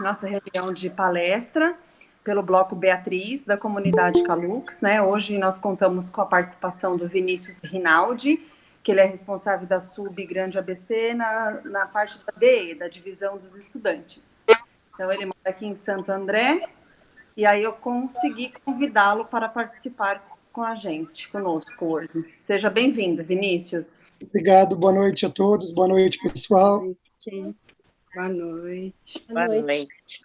nossa reunião de palestra pelo Bloco Beatriz, da comunidade Calux, né? Hoje nós contamos com a participação do Vinícius Rinaldi, que ele é responsável da SUB Grande ABC na parte da DE, da Divisão dos Estudantes. Então, ele mora aqui em Santo André, e aí eu consegui convidá-lo para participar com a gente, conosco hoje. Seja bem-vindo, Vinícius. Obrigado, boa noite a todos, boa noite, pessoal. Boa noite. Boa noite.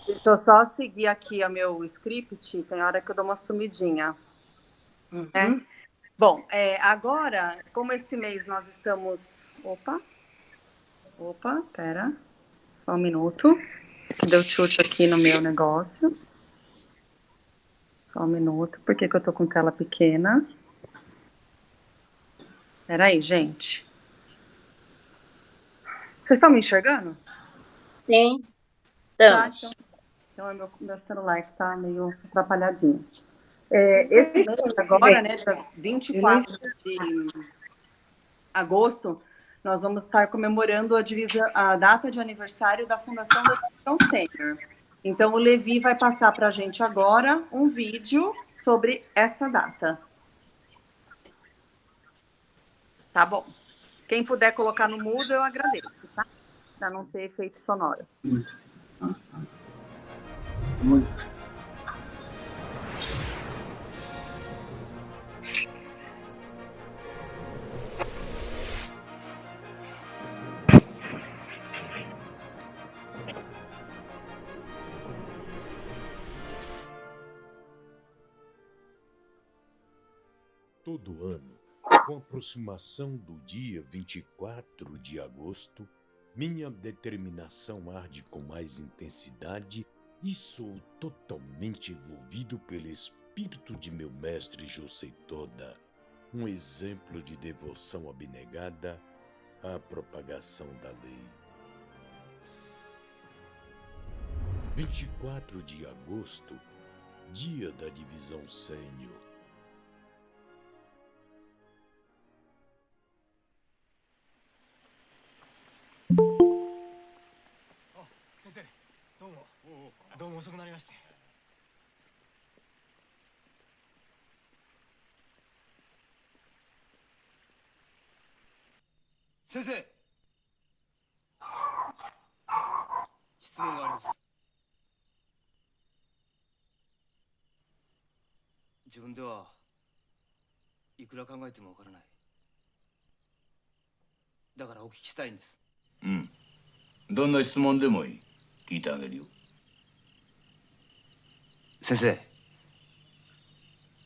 Deixa eu só seguir aqui o meu script, tem hora que eu dou uma sumidinha. Né? Bom, agora, como esse mês nós estamos... Opa, pera, só um minuto. Se deu chute aqui no meu negócio. Só um minuto, por que eu tô com tela pequena? Peraí, gente. Vocês estão me enxergando? Sim. Tá, então é meu celular que tá meio atrapalhadinho. Esse mês agora, né, dia 24 de agosto, nós vamos estar comemorando a data de aniversário da Fundação da Divisão Sênior. Então, o Levi vai passar para a gente agora um vídeo sobre essa data. Tá bom. Quem puder colocar no mudo, eu agradeço, tá? Para não ter efeito sonoro. Muito. Todo ano, com a aproximação do dia 24 de agosto, minha determinação arde com mais intensidade e sou totalmente envolvido pelo espírito de meu mestre José Toda, um exemplo de devoção abnegada à propagação da lei. 24 de agosto, dia da divisão sênior. Sensei, どうも遅くなりまして。先生、質問があります。自分ではいくら考えてもわからない。だからお聞きしたいんです。どんな質問でもいい。聞いてあげるよ。先生、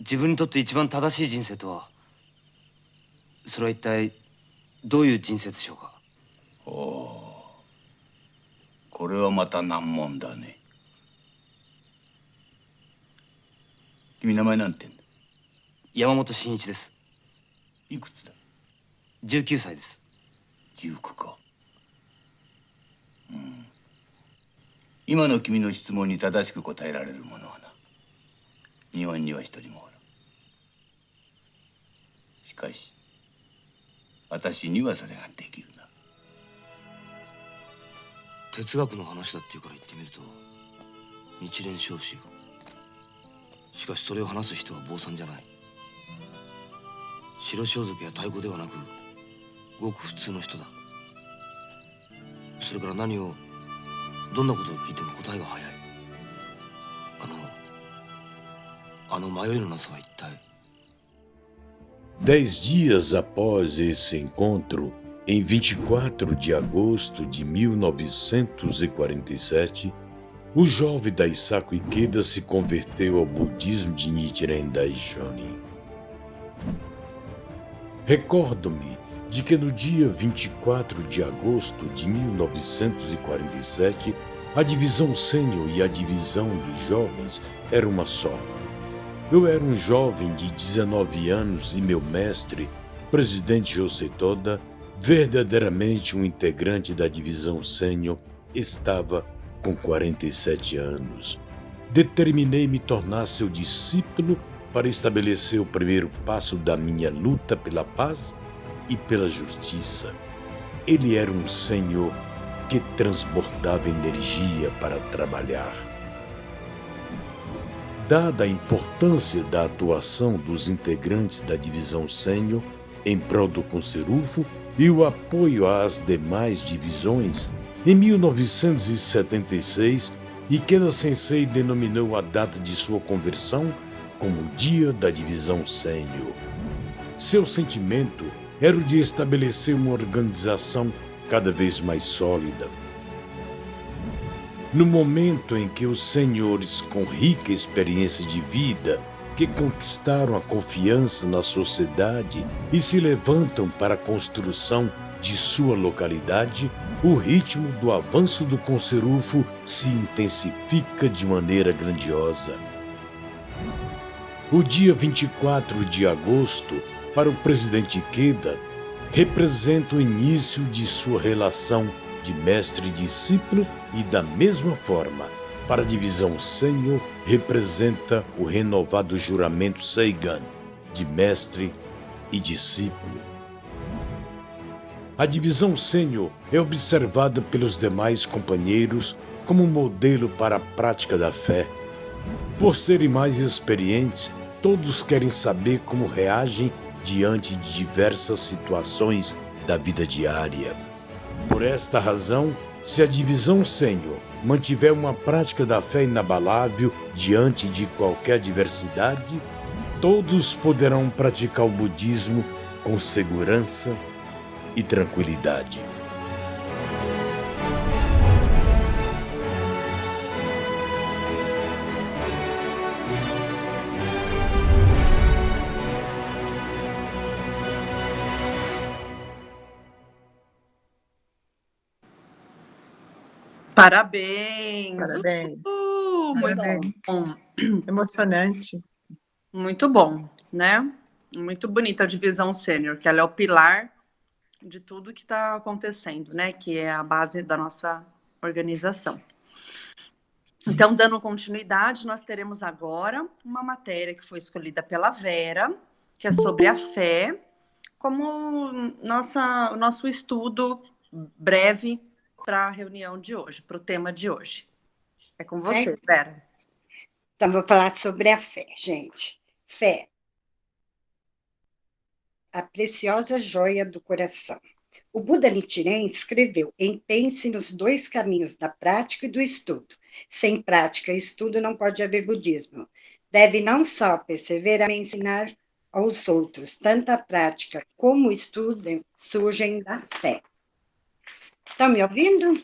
自分にとって一番正しい人生とは、それは一体どういう人生でしょうか。おお、これはまた難問だね。君名前なんて言うんだ。山本真一です。いくつだ。19歳です。19か。今の君の質問に正しく答えられる者はな、日本には一人もおらん。しかし私にはそれができるな。哲学の話だっていうから言ってみると日蓮召集。しかしそれを話す人は坊さんじゃない。白装束や太鼓ではなくごく普通の人だ。それからどんなことを聞いても答えが早い。あの迷いのなさは一体。10 dias após esse encontro, em 24 de agosto de 1947, o jovem Daisaku Ikeda se converteu ao budismo de Nichiren Daishonin. Recordo-me de que no dia 24 de agosto de 1947, a divisão sênior e a divisão dos jovens eram uma só. Eu era um jovem de 19 anos e meu mestre, presidente José Toda, verdadeiramente um integrante da divisão sênior, estava com 47 anos. Determinei me tornar seu discípulo para estabelecer o primeiro passo da minha luta pela paz e pela justiça. Ele era um senhor que transbordava energia para trabalhar. Dada a importância da atuação dos integrantes da divisão sênior em prol do Conserufo e o apoio às demais divisões, em 1976, Ikeda Sensei denominou a data de sua conversão como o Dia da Divisão Sênior. Seu sentimento era o de estabelecer uma organização cada vez mais sólida. No momento em que os senhores com rica experiência de vida, que conquistaram a confiança na sociedade e se levantam para a construção de sua localidade, o ritmo do avanço do Conserufo se intensifica de maneira grandiosa. O dia 24 de agosto, para o presidente Ikeda, representa o início de sua relação de mestre e discípulo e, da mesma forma, para a divisão sênior, representa o renovado juramento Seigan, de mestre e discípulo. A divisão sênior é observada pelos demais companheiros como modelo para a prática da fé. Por serem mais experientes, todos querem saber como reagem diante de diversas situações da vida diária. Por esta razão, se a divisão sênior mantiver uma prática da fé inabalável diante de qualquer adversidade, todos poderão praticar o budismo com segurança e tranquilidade. Parabéns! Parabéns. Muito Parabéns. bom. Emocionante. Muito bom, né? Muito bonita a divisão sênior, que ela é o pilar de tudo que está acontecendo, né? Que é a base da nossa organização. Então, dando continuidade, nós teremos agora uma matéria que foi escolhida pela Vera, que é sobre a fé, como nosso estudo breve para a reunião de hoje, para o tema de hoje. É com você, Vera. Então, vou falar sobre a fé, gente. Fé. A preciosa joia do coração. O Buda Nichiren escreveu: empenhe-se nos dois caminhos da prática e do estudo. Sem prática e estudo não pode haver budismo. Deve não só perseverar em ensinar aos outros, tanto a prática como o estudo surgem da fé. Estão me ouvindo?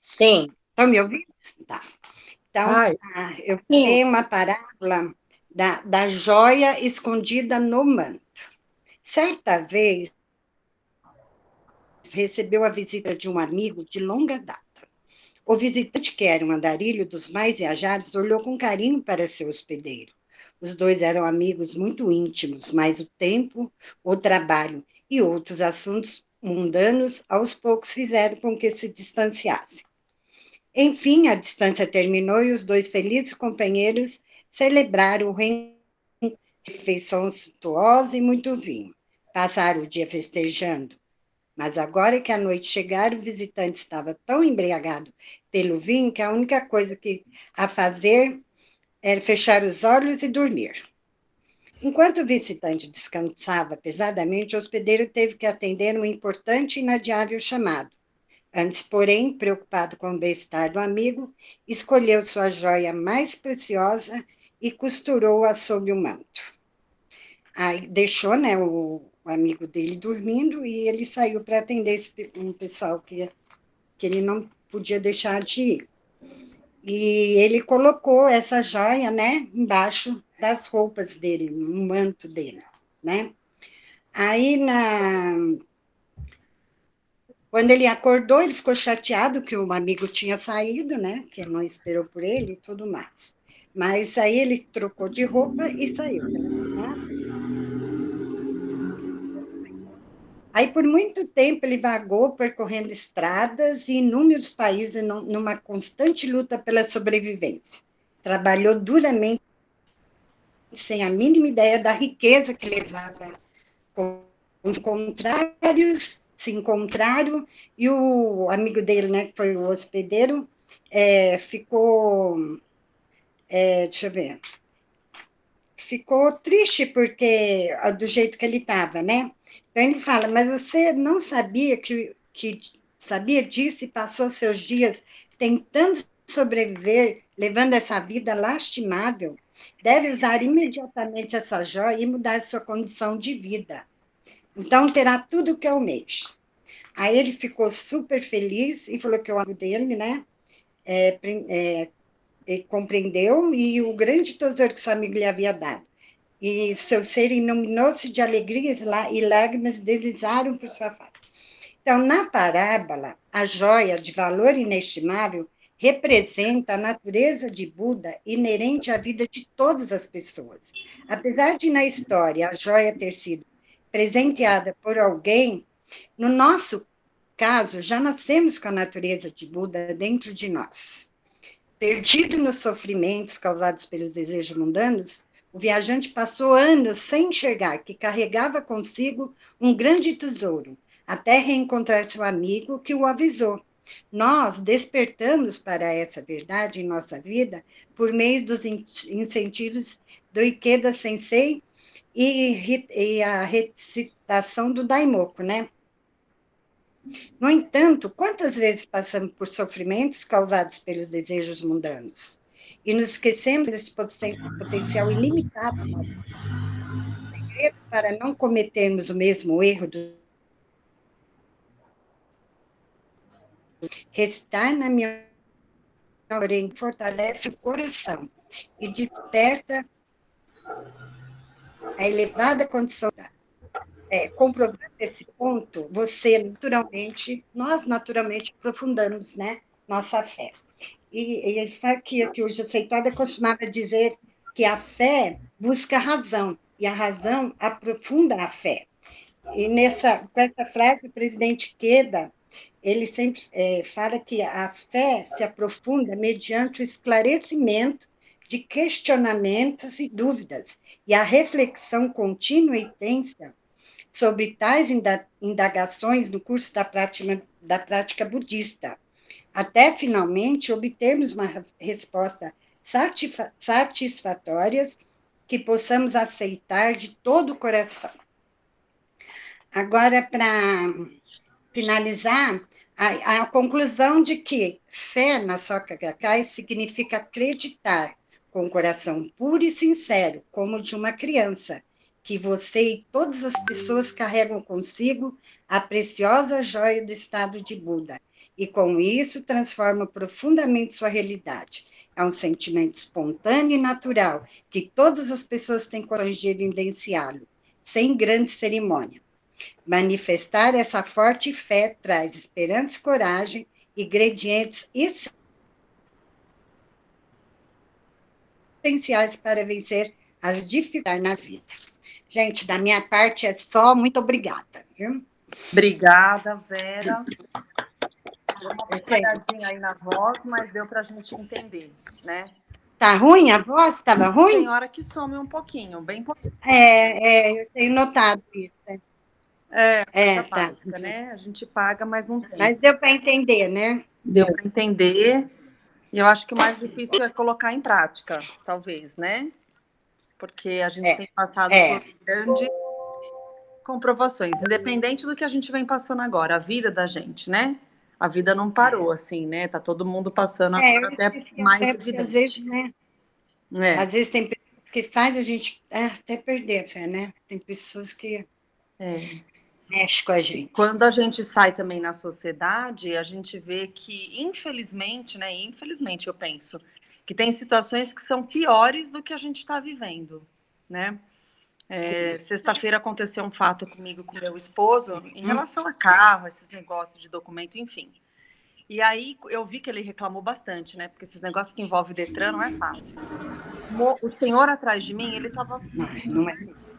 Sim. Estão me ouvindo? Tá. Então, eu tenho uma parábola da joia escondida no manto. Certa vez, recebeu a visita de um amigo de longa data. O visitante, que era um andarilho dos mais viajados, olhou com carinho para seu hospedeiro. Os dois eram amigos muito íntimos, mas o tempo, o trabalho e outros assuntos mundanos aos poucos fizeram com que se distanciassem. Enfim, a distância terminou e os dois felizes companheiros celebraram o refeição suntuosa e muito vinho. Passaram o dia festejando. Mas agora que a noite chegara, o visitante estava tão embriagado pelo vinho que a única coisa a fazer era fechar os olhos e dormir. Enquanto o visitante descansava pesadamente, o hospedeiro teve que atender um importante e inadiável chamado. Antes, porém, preocupado com o bem-estar do amigo, escolheu sua joia mais preciosa e costurou-a sob o manto. Aí deixou, né, o amigo dele dormindo e ele saiu para atender um pessoal que ele não podia deixar de ir. E ele colocou essa joia, né, embaixo das roupas dele, no manto dele, né? Aí, quando ele acordou, ele ficou chateado que o amigo tinha saído, né, que não esperou por ele e tudo mais. Mas aí ele trocou de roupa e saiu, né? Aí, por muito tempo, ele vagou percorrendo estradas e inúmeros países numa constante luta pela sobrevivência. Trabalhou duramente, sem a mínima ideia da riqueza que levava. Com os contrários, se encontraram e o amigo dele, né, que foi o hospedeiro, ficou, deixa eu ver, ficou triste porque do jeito que ele estava, né? Então ele fala, mas você não sabia que sabia disso e passou seus dias tentando sobreviver, levando essa vida lastimável? Deve usar imediatamente essa joia e mudar sua condição de vida. Então terá tudo o que almeja. Aí ele ficou super feliz e falou que o amigo dele, né, compreendeu e o grande tesouro que seu amigo lhe havia dado. E seu ser iluminou-se de alegrias e lágrimas deslizaram por sua face. Então, na parábola, a joia de valor inestimável representa a natureza de Buda inerente à vida de todas as pessoas. Apesar de, na história, a joia ter sido presenteada por alguém, no nosso caso, já nascemos com a natureza de Buda dentro de nós. Perdido nos sofrimentos causados pelos desejos mundanos, o viajante passou anos sem enxergar que carregava consigo um grande tesouro, até reencontrar seu amigo que o avisou. Nós despertamos para essa verdade em nossa vida por meio dos incentivos do Ikeda Sensei e a recitação do Daimoku, né? No entanto, quantas vezes passamos por sofrimentos causados pelos desejos mundanos e nos esquecemos desse potencial ilimitado? O segredo para não cometermos o mesmo erro do recitar na minha orelha fortalece o coração e desperta a elevada condição. Comprovando esse ponto, nós naturalmente aprofundamos, né, nossa fé. E sabe que o José Toda costumava dizer que a fé busca a razão, e a razão aprofunda a fé. E com essa frase, o presidente Queda, ele sempre fala que a fé se aprofunda mediante o esclarecimento de questionamentos e dúvidas, e a reflexão contínua e intensa sobre tais indagações no curso da prática budista, até finalmente obtermos uma resposta satisfatória que possamos aceitar de todo o coração. Agora, para finalizar, a conclusão de que fé na Soka Gakkai significa acreditar com o coração puro e sincero, como de uma criança, que você e todas as pessoas carregam consigo a preciosa joia do estado de Buda, e com isso transforma profundamente sua realidade. É um sentimento espontâneo e natural, que todas as pessoas têm condições de evidenciá-lo, sem grande cerimônia. Manifestar essa forte fé traz esperança e coragem, ingredientes essenciais para vencer as dificuldades na vida. Gente, da minha parte é só, muito obrigada, viu? Obrigada, Vera. Deu uma falhadinha aí na voz, mas deu para a gente entender, né? Tá ruim a voz? Estava ruim? Tem hora que some um pouquinho, bem pouquinho. Eu tenho notado isso. Coisa básica, né? A gente paga, mas não tem. Mas deu para entender, né? Deu para entender. E eu acho que o mais difícil é colocar em prática, talvez, né? Porque a gente tem passado por grandes comprovações, independente do que a gente vem passando agora, a vida da gente, né? A vida não parou, assim, né? Tá todo mundo passando agora até mais evidente. Às vezes, né? Às vezes tem pessoas que fazem a gente até perder a fé, né? Tem pessoas que mexem com a gente. Quando a gente sai também na sociedade, a gente vê que, infelizmente, né? Infelizmente, eu penso, que tem situações que são piores do que a gente está vivendo, né? Sexta-feira aconteceu um fato comigo, com meu esposo, em relação a carro, esses negócios de documento, enfim. E aí eu vi que ele reclamou bastante, né? Porque esses negócios que envolvem Detran não é fácil. O senhor atrás de mim, ele estava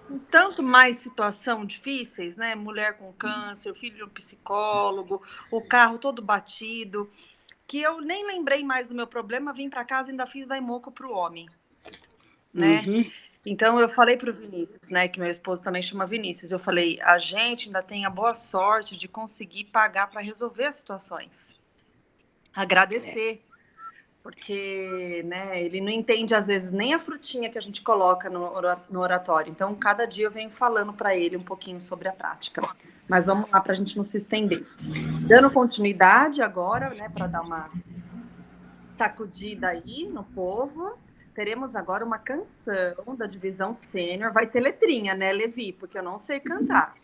com tanto mais situação difíceis, né? Mulher com câncer, o filho de um psicólogo, o carro todo batido, que eu nem lembrei mais do meu problema, vim para casa e ainda fiz daimoku para o homem, né? Então, eu falei para o Vinícius, né, que meu esposo também chama Vinícius, eu falei, a gente ainda tem a boa sorte de conseguir pagar para resolver as situações. Agradecer, porque, né, ele não entende, às vezes, nem a frutinha que a gente coloca no oratório. Então, cada dia eu venho falando para ele um pouquinho sobre a prática. Mas vamos lá, para a gente não se estender. Dando continuidade agora, né, para dar uma sacudida aí no povo, teremos agora uma canção da divisão sênior. Vai ter letrinha, né, Levi? Porque eu não sei cantar.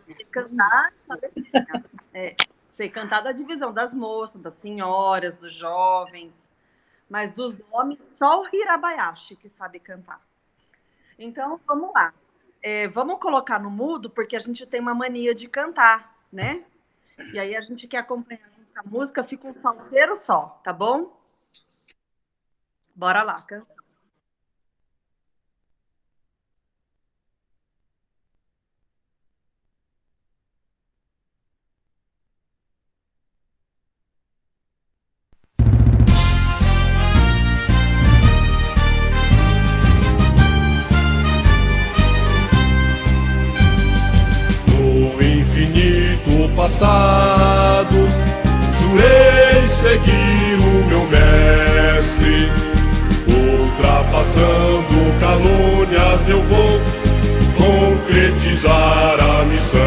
Sei cantar essa letrinha. Sei cantar da divisão das moças, das senhoras, dos jovens, mas dos homens, só o Hirabayashi que sabe cantar. Então, vamos lá. Vamos colocar no mudo, porque a gente tem uma mania de cantar, né? E aí a gente quer acompanhar a música, fica um salseiro só, tá bom? Bora lá, canta. No infinito passado, jurei seguir o meu mestre. Ultrapassando calúnias, eu vou concretizar a missão.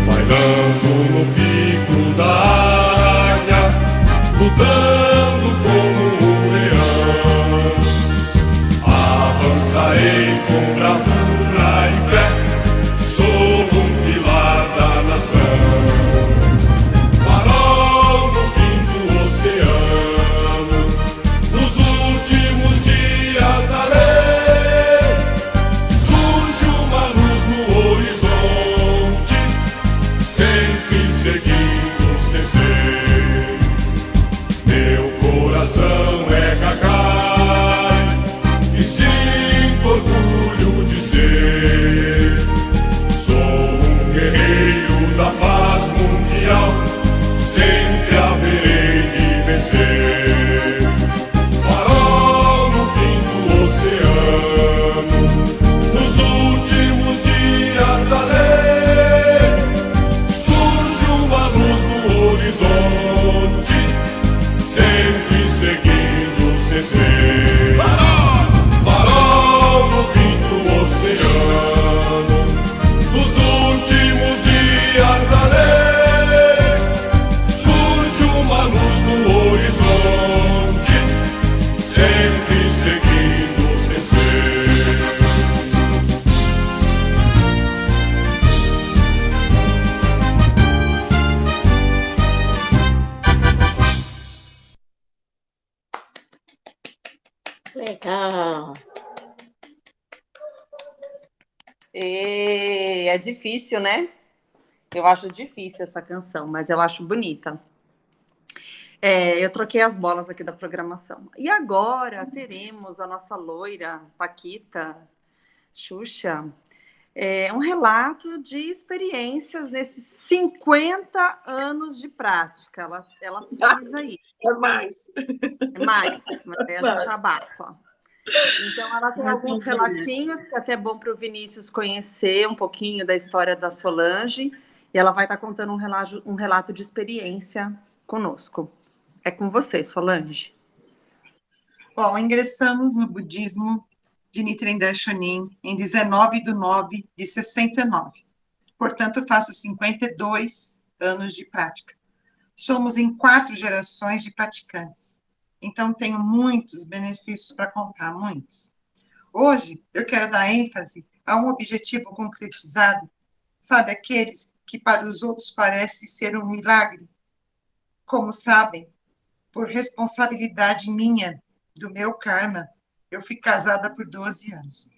Bailando no pico da águia, lutando como um leão. Avançarei com bravura e fé, sou um pilar da nação. Farol no fim do oceano, nos últimos dias da lei, surge uma luz no horizonte, sempre seguindo sem ser. Meu coração é cacai e sinto orgulho de ser. Sou um guerreiro da paz mundial, sempre haverei de vencer. Farol no fim do oceano, nos últimos dias da lei, surge uma luz no horizonte, sempre seguindo sem ser. Farol no fim do oceano, nos últimos dias da lei, surge uma luz no horizonte, sempre seguindo sem ser. Legal. É difícil, né? Eu acho difícil essa canção, mas eu acho bonita. Eu troquei as bolas aqui da programação. E agora teremos a nossa loira, Paquita, Xuxa, um relato de experiências nesses 50 anos de prática. Ela fez aí. É mais. É mais, mas aí a gente abafa. Então, ela tem alguns relatinhos, que é até bom para o Vinícius conhecer um pouquinho da história da Solange, e ela vai estar contando um relato de experiência conosco. É com você, Solange. Bom, ingressamos no budismo de Nichiren Daishonin em 19/9/69. Portanto, faço 52 anos de prática. Somos em 4 gerações de praticantes. Então, tenho muitos benefícios para contar, muitos. Hoje, eu quero dar ênfase a um objetivo concretizado, sabe, aqueles que para os outros parece ser um milagre. Como sabem, por responsabilidade minha, do meu karma, eu fui casada por 12 anos.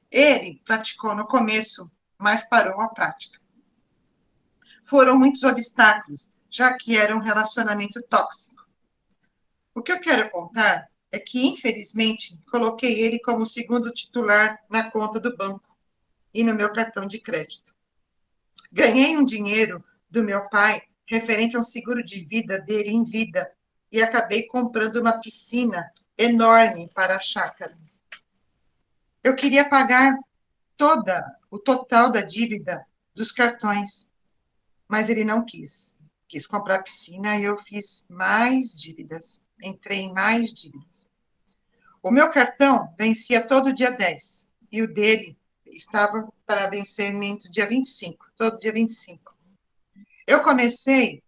Ele praticou no começo, mas parou a prática. Foram muitos obstáculos, já que era um relacionamento tóxico. O que eu quero contar é que, infelizmente, coloquei ele como segundo titular na conta do banco e no meu cartão de crédito. Ganhei um dinheiro do meu pai referente ao seguro de vida dele em vida e acabei comprando uma piscina enorme para a chácara. Eu queria pagar o total da dívida dos cartões, mas ele não quis. Quis comprar piscina e eu fiz mais dívidas. Entrei em mais dívidas. O meu cartão vencia todo dia 10 e o dele estava para vencimento dia 25, todo dia 25. Eu comecei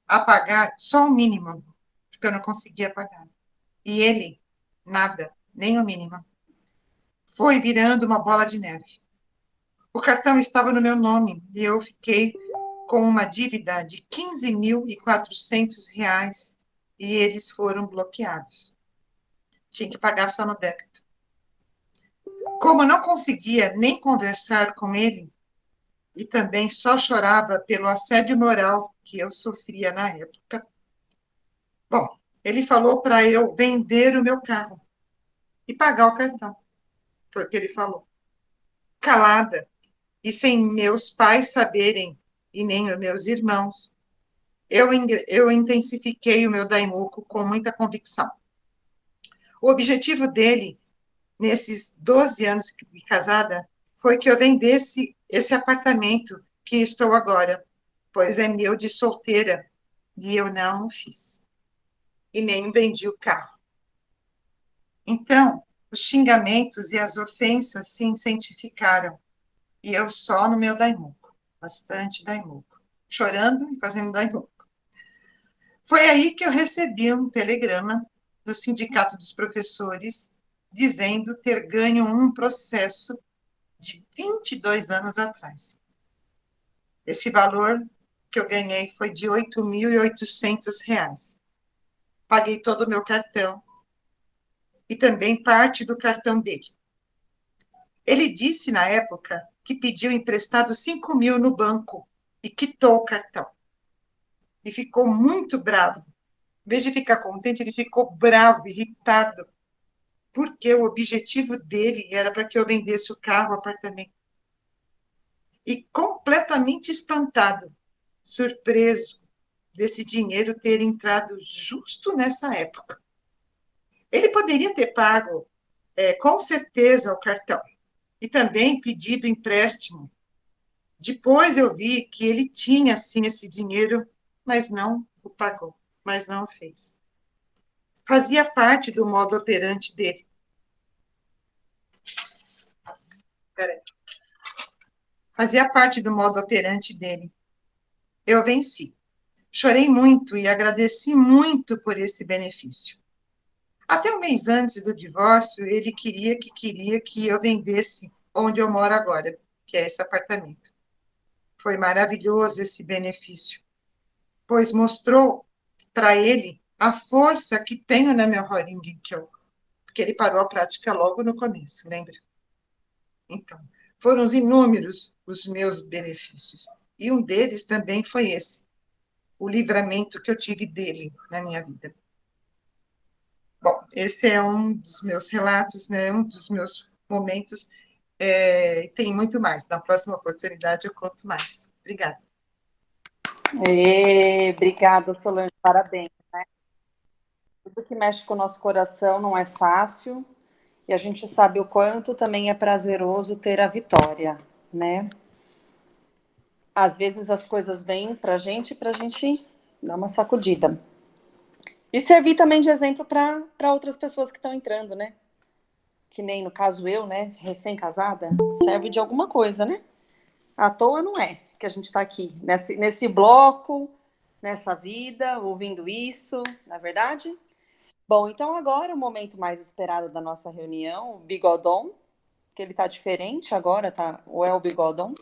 a pagar só o mínimo, porque eu não conseguia pagar. E ele, nada, nem o mínimo. Foi virando uma bola de neve. O cartão estava no meu nome e eu fiquei com uma dívida de R$ 15.400 e eles foram bloqueados. Tinha que pagar só no débito. Como eu não conseguia nem conversar com ele, e também só chorava pelo assédio moral que eu sofria na época, bom, ele falou para eu vender o meu carro e pagar o cartão. Foi o que ele falou. Calada, e sem meus pais saberem, e nem os meus irmãos, eu intensifiquei o meu daimoku com muita convicção. O objetivo dele, nesses 12 anos de casada, foi que eu vendesse esse apartamento que estou agora, pois é meu de solteira, e eu não o fiz. E nem vendi o carro. Então, os xingamentos e as ofensas se intensificaram, e eu só no meu daimoku, bastante daimoku, chorando e fazendo daimoku. Foi aí que eu recebi um telegrama do Sindicato dos Professores dizendo ter ganho um processo de 22 anos atrás. Esse valor que eu ganhei foi de R$ 8.800. Paguei todo o meu cartão e também parte do cartão dele. Ele disse na época que pediu emprestado 5.000 no banco e quitou o cartão. E ficou muito bravo. Em vez de ficar contente, ele ficou bravo, irritado, porque o objetivo dele era para que eu vendesse o carro, o apartamento. E completamente espantado, surpreso desse dinheiro ter entrado justo nessa época. Ele poderia ter pago, com certeza, o cartão e também pedido empréstimo. Depois eu vi que ele tinha, sim, esse dinheiro, mas não o pagou, mas não o fez. Fazia parte do modo operante dele. Fazia parte do modo operante dele. Eu venci. Chorei muito e agradeci muito por esse benefício. Até um mês antes do divórcio, ele queria que eu vendesse onde eu moro agora, que é esse apartamento. Foi maravilhoso esse benefício, pois mostrou para ele a força que tenho na minha Horinginkyo, porque ele parou a prática logo no começo, lembra? Então, foram inúmeros os meus benefícios, e um deles também foi esse, o livramento que eu tive dele na minha vida. Bom, esse é um dos meus relatos, né, um dos meus momentos, tem muito mais. Na próxima oportunidade eu conto mais. Obrigada. Obrigada, Solange, parabéns. Né? Tudo que mexe com o nosso coração não é fácil, e a gente sabe o quanto também é prazeroso ter a vitória, né? Às vezes as coisas vêm pra gente dar uma sacudida. E servir também de exemplo para outras pessoas que estão entrando, né? Que nem no caso eu, né? Recém-casada, serve de alguma coisa, né? À toa não é que a gente está aqui, nesse bloco, nessa vida, ouvindo isso, na é verdade? Bom, então agora o momento mais esperado da nossa reunião, o Bigodon, que ele está diferente agora, tá? Ou é o Bigodon?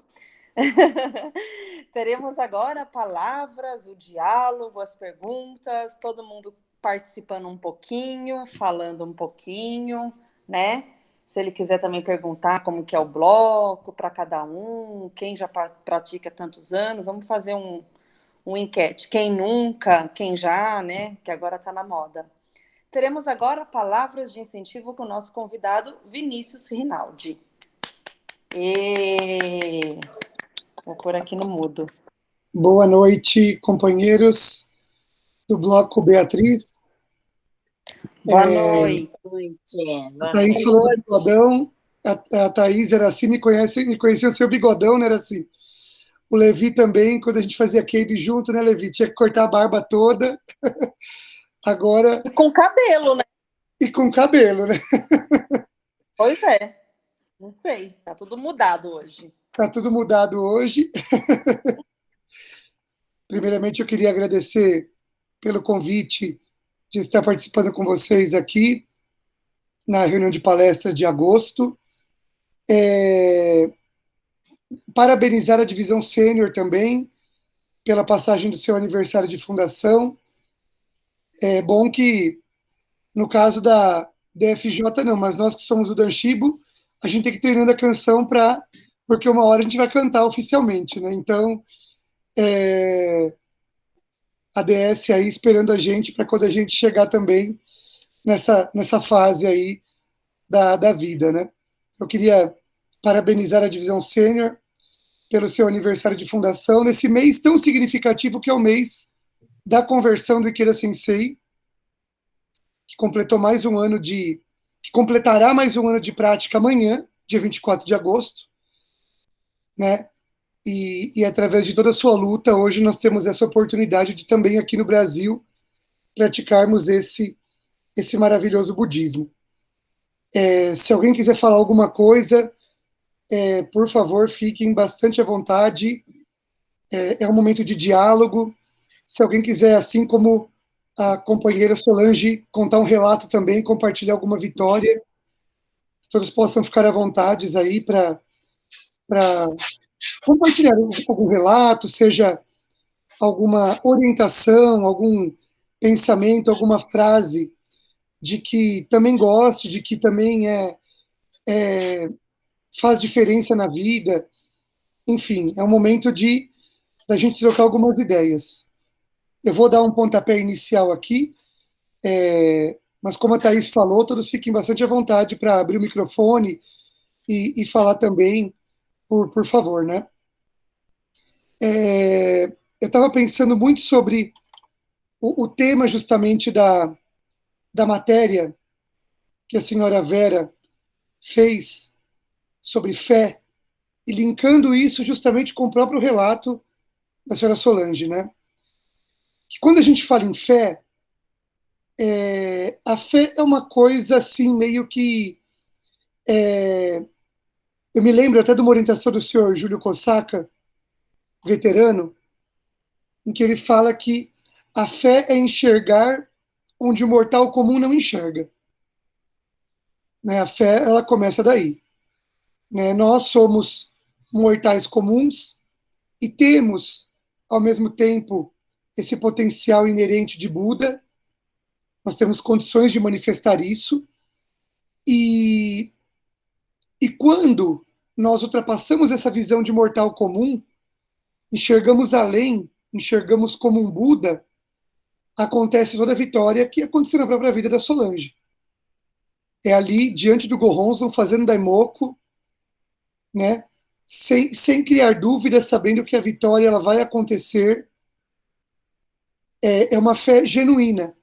Teremos agora palavras, o diálogo, as perguntas, todo mundo participando um pouquinho, falando um pouquinho, né? Se ele quiser também perguntar como que é o bloco para cada um, quem já pratica tantos anos, vamos fazer um enquete. Quem nunca, quem já, né? Que agora está na moda. Teremos agora palavras de incentivo com o nosso convidado Vinícius Rinaldi. Vou pôr aqui no mudo. Boa noite, companheiros do Bloco Beatriz. Boa noite. Thaís falou do Bigodão. a Thaís era assim, me conhecia o seu bigodão, né? Era assim. O Levi também, quando a gente fazia Cave junto, né, Levi? Tinha que cortar a barba toda. Agora, E com cabelo, né? e com cabelo, né? Pois é. Não sei. Tá tudo mudado hoje. Tá tudo mudado hoje. Primeiramente, eu queria agradecer pelo convite de estar participando com vocês aqui na reunião de palestra de agosto. Parabenizar a divisão sênior também pela passagem do seu aniversário de fundação. É bom que, no caso da DFJ, não, mas nós que somos do Danshibo, a gente tem que ir treinando a canção porque uma hora a gente vai cantar oficialmente, né? Então, a DS aí esperando a gente para quando a gente chegar também nessa fase aí da vida, né? Eu queria parabenizar a divisão sênior pelo seu aniversário de fundação, nesse mês tão significativo que é o mês da conversão do Ikeda Sensei, que completará mais um ano de prática amanhã, dia 24 de agosto, né? E através de toda a sua luta, hoje nós temos essa oportunidade de também aqui no Brasil praticarmos esse maravilhoso budismo. Se alguém quiser falar alguma coisa, por favor, fiquem bastante à vontade. É um momento de diálogo. Se alguém quiser, assim como a companheira Solange, contar um relato também, compartilhar alguma vitória, todos possam ficar à vontade aí para compartilhar algum relato, seja alguma orientação, algum pensamento, alguma frase de que também goste, de que também faz diferença na vida. Enfim, é um momento da gente trocar algumas ideias. Eu vou dar um pontapé inicial aqui, mas como a Thaís falou, todos fiquem bastante à vontade para abrir o microfone e falar também, por favor, né? Eu estava pensando muito sobre o tema justamente da matéria que a senhora Vera fez sobre fé e linkando isso justamente com o próprio relato da senhora Solange, né? Que quando a gente fala em fé, a fé é uma coisa assim meio que eu me lembro até de uma orientação do senhor Júlio Kosaka, veterano, em que ele fala que a fé é enxergar onde o mortal comum não enxerga. Né? A fé, ela começa daí. Né? Nós somos mortais comuns e temos, ao mesmo tempo, esse potencial inerente de Buda. Nós temos condições de manifestar isso. E quando nós ultrapassamos essa visão de mortal comum, enxergamos além, enxergamos como um Buda, acontece toda a vitória que aconteceu na própria vida da Solange. É ali, diante do Gohonzon, fazendo Daimoku, né? Sem criar dúvidas, sabendo que a vitória ela vai acontecer. É uma fé genuína.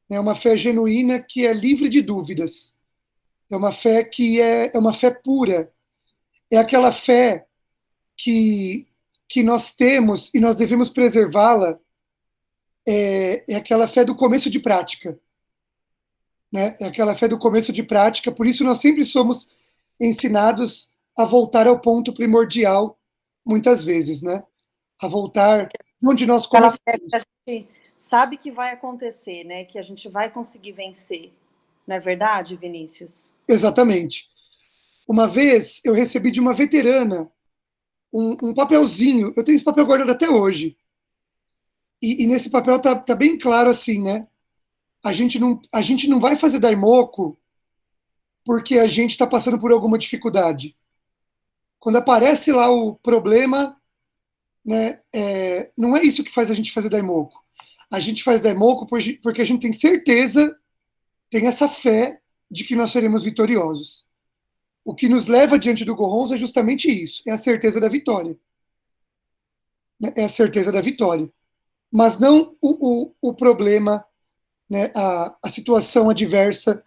É uma fé genuína que é livre de dúvidas. É uma fé que é uma fé pura. É aquela fé que nós temos e nós devemos preservá-la. É aquela fé do começo de prática. Né? É aquela fé do começo de prática, por isso nós sempre somos ensinados a voltar ao ponto primordial, muitas vezes, né? A voltar onde nós começamos. Aquela fé que a gente sabe que vai acontecer, né? Que a gente vai conseguir vencer. Não é verdade, Vinícius? Exatamente. Uma vez eu recebi de uma veterana um papelzinho, eu tenho esse papel guardado até hoje, e nesse papel tá bem claro assim, né? A gente não vai fazer Daimoku porque a gente está passando por alguma dificuldade. Quando aparece lá o problema, né, não é isso que faz a gente fazer Daimoku. A gente faz Daimoku porque a gente tem certeza, tem essa fé de que nós seremos vitoriosos. O que nos leva diante do Gohonzon é justamente isso, é a certeza da vitória. É a certeza da vitória. Mas não o problema, né, a situação adversa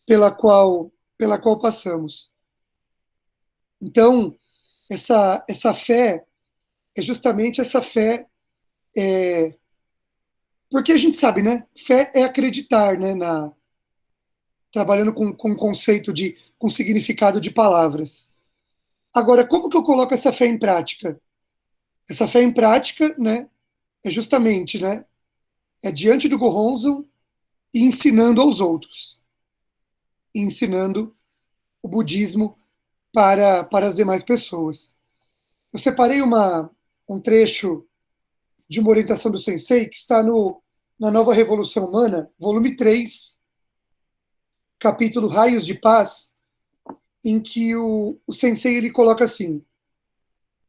pela qual passamos. Então, essa fé é justamente essa fé, porque a gente sabe, né? Fé é acreditar, né? Trabalhando com conceito com significado de palavras. Agora, como que eu coloco essa fé em prática? Essa fé em prática, né? É justamente, né? É diante do Gohonzon e ensinando aos outros, e ensinando o budismo para as demais pessoas. Eu separei um trecho de uma orientação do Sensei que está na Nova Revolução Humana, volume 3, capítulo Raios de Paz, em que o Sensei ele coloca assim: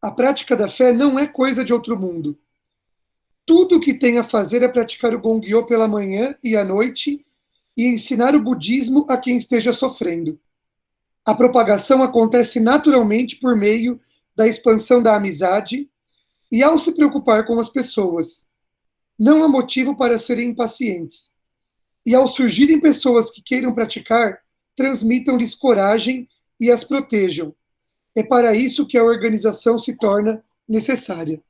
a prática da fé não é coisa de outro mundo. Tudo o que tem a fazer é praticar o Gongyo pela manhã e à noite e ensinar o budismo a quem esteja sofrendo. A propagação acontece naturalmente por meio da expansão da amizade e ao se preocupar com as pessoas. Não há motivo para serem impacientes. E ao surgirem pessoas que queiram praticar, transmitam-lhes coragem e as protejam. É para isso que a organização se torna necessária.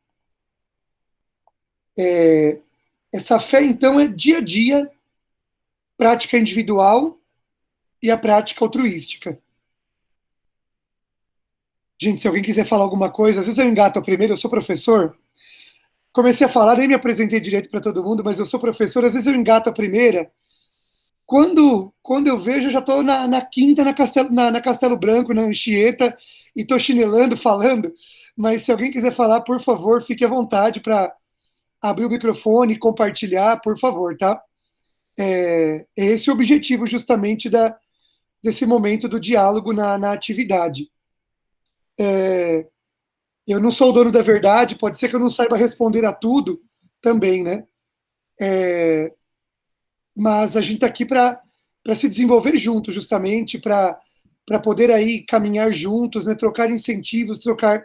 Essa fé, então, é dia a dia, prática individual e a prática altruística. Gente, se alguém quiser falar alguma coisa, às vezes eu engato primeiro, eu sou professor. Comecei a falar, nem me apresentei direito para todo mundo, mas eu sou professor, às vezes eu engato a primeira. Quando eu vejo, eu já estou na quinta, na Castelo Branco, na Anchieta, e estou chinelando, falando. Mas se alguém quiser falar, por favor, fique à vontade para abrir o microfone e compartilhar, por favor, tá? É esse o objetivo, justamente, desse momento do diálogo na atividade. Eu não sou o dono da verdade, pode ser que eu não saiba responder a tudo também, né? Mas a gente está aqui para se desenvolver junto, justamente, para poder aí caminhar juntos, né? Trocar incentivos, trocar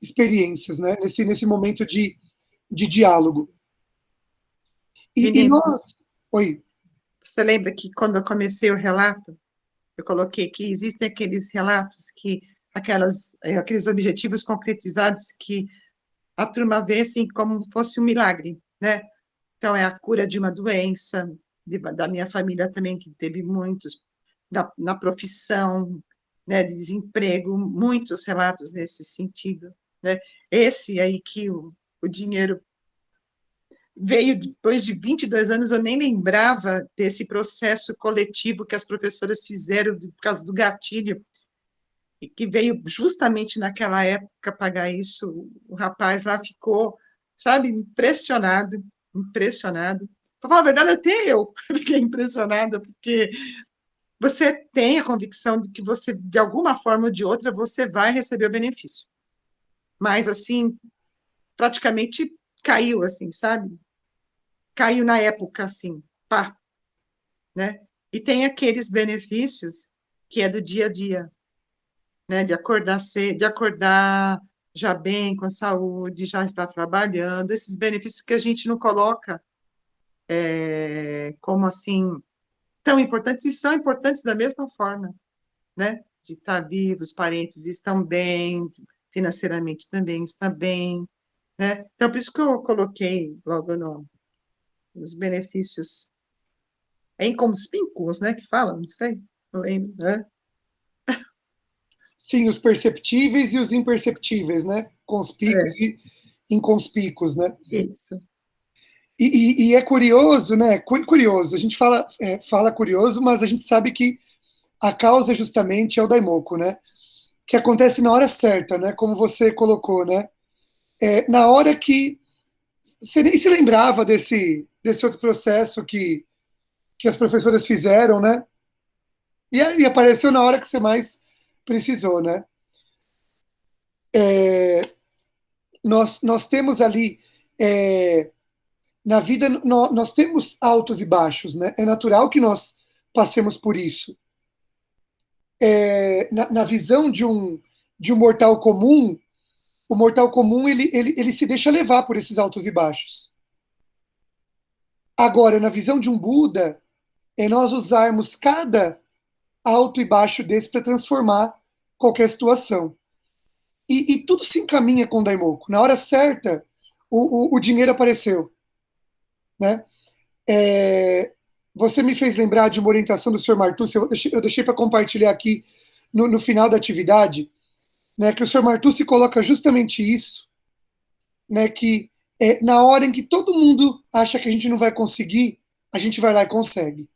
experiências, né? Nesse momento de diálogo. E Vinícius, nós... Oi. você lembra que quando eu comecei o relato, eu coloquei que existem aqueles relatos que aqueles objetivos concretizados que a turma vê assim como fosse um milagre, né? Então é a cura de uma doença, da minha família também que teve muitos, na profissão, né, de desemprego, muitos relatos nesse sentido, né? Esse aí que o dinheiro veio depois de 22 anos, eu nem lembrava desse processo coletivo que as professoras fizeram por causa do gatilho, e que veio justamente naquela época pagar isso. O rapaz lá ficou, sabe, impressionado, impressionado. Para falar a verdade, até eu fiquei impressionada, porque você tem a convicção de que você, de alguma forma ou de outra, você vai receber o benefício. Mas, assim, praticamente caiu, assim, sabe? Caiu na época, assim, pá, né? E tem aqueles benefícios que é do dia a dia, né? De acordar cedo, de acordar já bem, com saúde, já estar trabalhando, esses benefícios que a gente não coloca como, assim, tão importantes, e são importantes da mesma forma, né? De estar vivos, os parentes estão bem, financeiramente também estão bem, né? Então, por isso que eu coloquei logo nos benefícios inconspícuos, né, que fala, não sei, não lembro, né? Sim, os perceptíveis e os imperceptíveis, né? Conspícuos e inconspícuos, né? Isso. E é curioso, né? Curioso. A gente fala curioso, mas a gente sabe que a causa justamente é o daimoku, né? Que acontece na hora certa, né? Como você colocou, né? Na hora que você nem se lembrava desse outro processo que as professoras fizeram, né? E apareceu na hora que você mais precisou, né? Nós temos ali na vida nós temos altos e baixos, né? É natural que nós passemos por isso. Na visão de um mortal comum, o mortal comum ele se deixa levar por esses altos e baixos. Agora, na visão de um Buda, é nós usarmos cada alto e baixo desse para transformar qualquer situação. e tudo se encaminha com o Daimoku. Na hora certa, o dinheiro apareceu, né? Você me fez lembrar de uma orientação do Sr. Martucci, eu deixei para compartilhar aqui no final da atividade, né, que o Sr. Martucci coloca justamente isso, né, que na hora em que todo mundo acha que a gente não vai conseguir, a gente vai lá e consegue.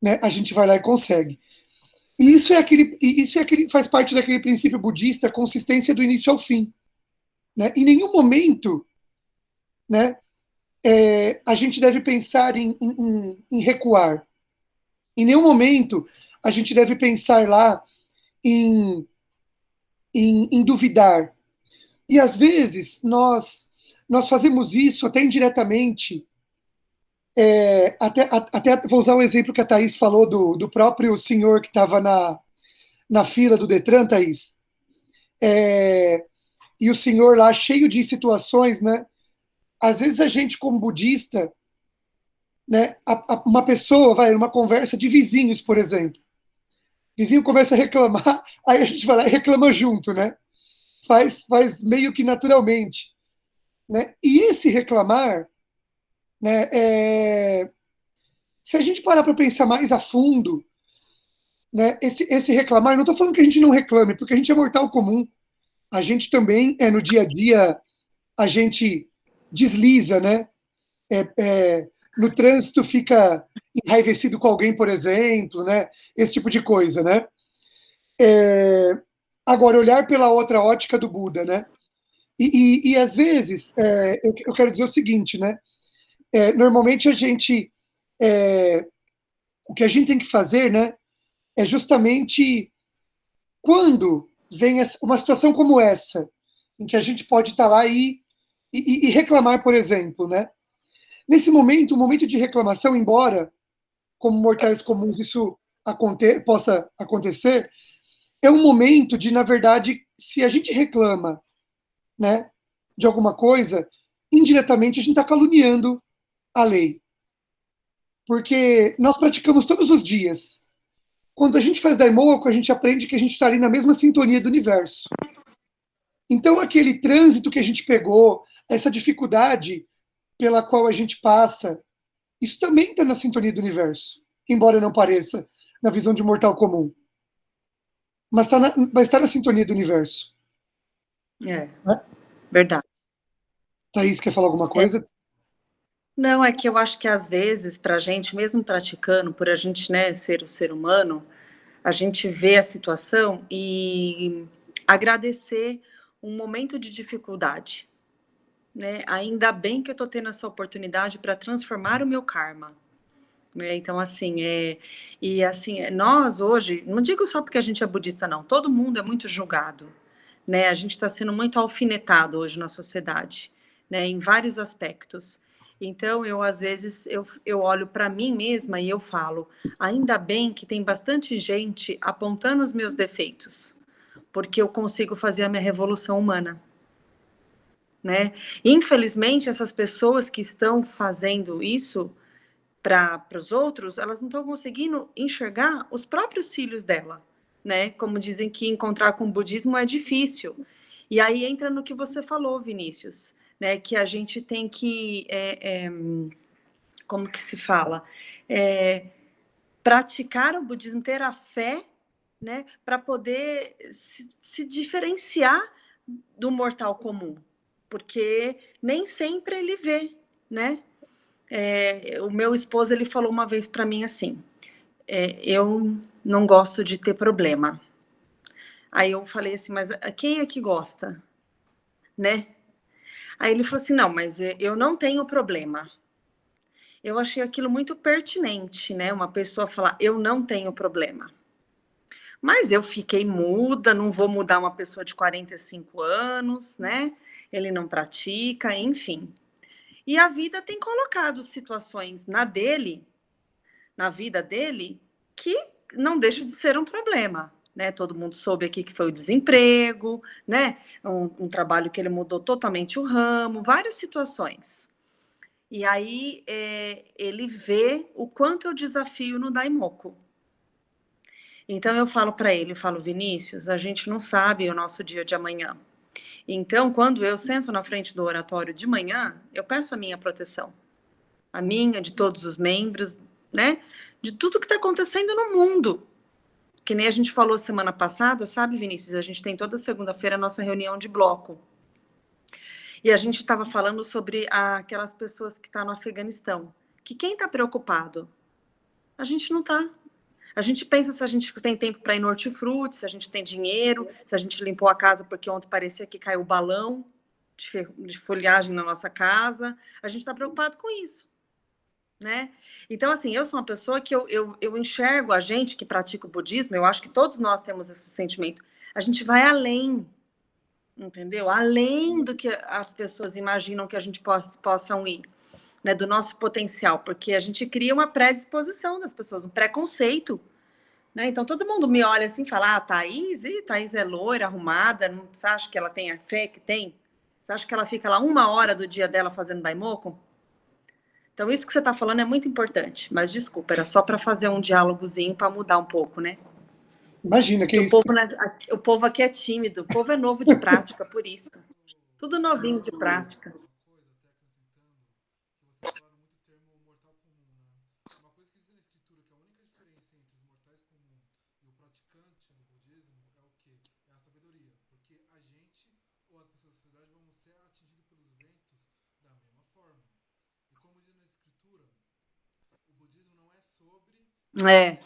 Né? A gente vai lá e consegue. E isso faz parte daquele princípio budista, consistência do início ao fim. Né? Em nenhum momento, né, a gente deve pensar em recuar. Em nenhum momento a gente deve pensar lá em duvidar. E às vezes nós fazemos isso até indiretamente. Até vou usar um exemplo que a Thaís falou do próprio senhor que estava na fila do Detran, Thaís. E o senhor lá cheio de situações, né? Às vezes a gente, como budista, né, uma pessoa vai numa conversa de vizinhos, por exemplo. O vizinho começa a reclamar, aí a gente vai lá e reclama junto, né? Faz meio que naturalmente. Né? E esse reclamar, né, se a gente parar para pensar mais a fundo, né, esse reclamar, não estou falando que a gente não reclame, porque a gente é mortal comum. A gente também, no dia a dia, a gente desliza, né? No trânsito fica enraivecido com alguém, por exemplo, né? Esse tipo de coisa, né? Agora, olhar pela outra ótica do Buda, né? E às vezes, eu quero dizer o seguinte, né? Normalmente a gente, o que a gente tem que fazer, né? É justamente quando vem uma situação como essa, em que a gente pode estar lá e reclamar, por exemplo, né? Nesse momento, o momento de reclamação, embora como mortais comuns isso possa acontecer, é um momento de, na verdade, se a gente reclama, né, de alguma coisa, indiretamente a gente está caluniando a lei. Porque nós praticamos todos os dias. Quando a gente faz Daimoku, a gente aprende que a gente está ali na mesma sintonia do universo. Então, aquele trânsito que a gente pegou, essa dificuldade pela qual a gente passa, isso também está na sintonia do universo, embora não pareça na visão de um mortal comum. Mas está na sintonia do universo. Né? Verdade. Thaís, quer falar alguma coisa? Não, é que eu acho que às vezes, para a gente, mesmo praticando, por a gente, né, ser o ser humano, a gente vê a situação e agradecer um momento de dificuldade. Né? Ainda bem que eu estou tendo essa oportunidade para transformar o meu karma. Né? Então, assim, nós hoje, não digo só porque a gente é budista, não, todo mundo é muito julgado. Né? A gente está sendo muito alfinetado hoje na sociedade, né? Em vários aspectos. Então, às vezes, eu olho para mim mesma e eu falo, ainda bem que tem bastante gente apontando os meus defeitos, porque eu consigo fazer a minha revolução humana. Né? Infelizmente, essas pessoas que estão fazendo isso para os outros, elas não estão conseguindo enxergar os próprios filhos dela. Né? Como dizem que encontrar com o budismo é difícil. E aí entra no que você falou, Vinícius, né? Que a gente tem que, como que se fala? Praticar o budismo, ter a fé, né? Para poder se diferenciar do mortal comum. Porque nem sempre ele vê, né? O meu esposo, ele falou uma vez para mim assim, eu não gosto de ter problema. Aí eu falei assim, mas quem é que gosta? Né? Aí ele falou assim, não, mas eu não tenho problema. Eu achei aquilo muito pertinente, né? Uma pessoa falar, eu não tenho problema. Mas eu fiquei muda, não vou mudar uma pessoa de 45 anos, né? Ele não pratica, enfim. E a vida tem colocado situações na vida dele, que não deixa de ser um problema. Né? Todo mundo soube aqui que foi o desemprego, né? Um trabalho que ele mudou totalmente o ramo, várias situações. E aí ele vê o quanto eu desafio no Daimoku. Então eu falo para ele, eu falo, Vinícius, a gente não sabe o nosso dia de amanhã. Então, quando eu sento na frente do oratório de manhã, eu peço a minha proteção. A minha, de todos os membros, né? De tudo que está acontecendo no mundo. Que nem a gente falou semana passada, sabe, Vinícius? A gente tem toda segunda-feira a nossa reunião de bloco. E a gente estava falando sobre aquelas pessoas que estão no Afeganistão. Que quem está preocupado? A gente não está. A gente pensa se a gente tem tempo para ir no hortifruti, se a gente tem dinheiro, se a gente limpou a casa porque ontem parecia que caiu o balão de folhagem na nossa casa. A gente está preocupado com isso, né? Então, assim, eu sou uma pessoa que eu enxergo a gente que pratica o budismo, eu acho que todos nós temos esse sentimento. A gente vai além, entendeu? Além do que as pessoas imaginam que a gente possam ir, né? Do nosso potencial, porque a gente cria uma predisposição das pessoas, um preconceito, né? Então, todo mundo me olha assim e fala, Thaís é loira, arrumada, não, você acha que ela tem a fé que tem? Você acha que ela fica lá 1 hora do dia dela fazendo daimoku? Então, isso que você está falando é muito importante, mas desculpa, era só para fazer um diálogozinho para mudar um pouco, né? Imagina, que Porque isso. o povo aqui é tímido, o povo é novo de prática, por isso. Tudo novinho de prática. É.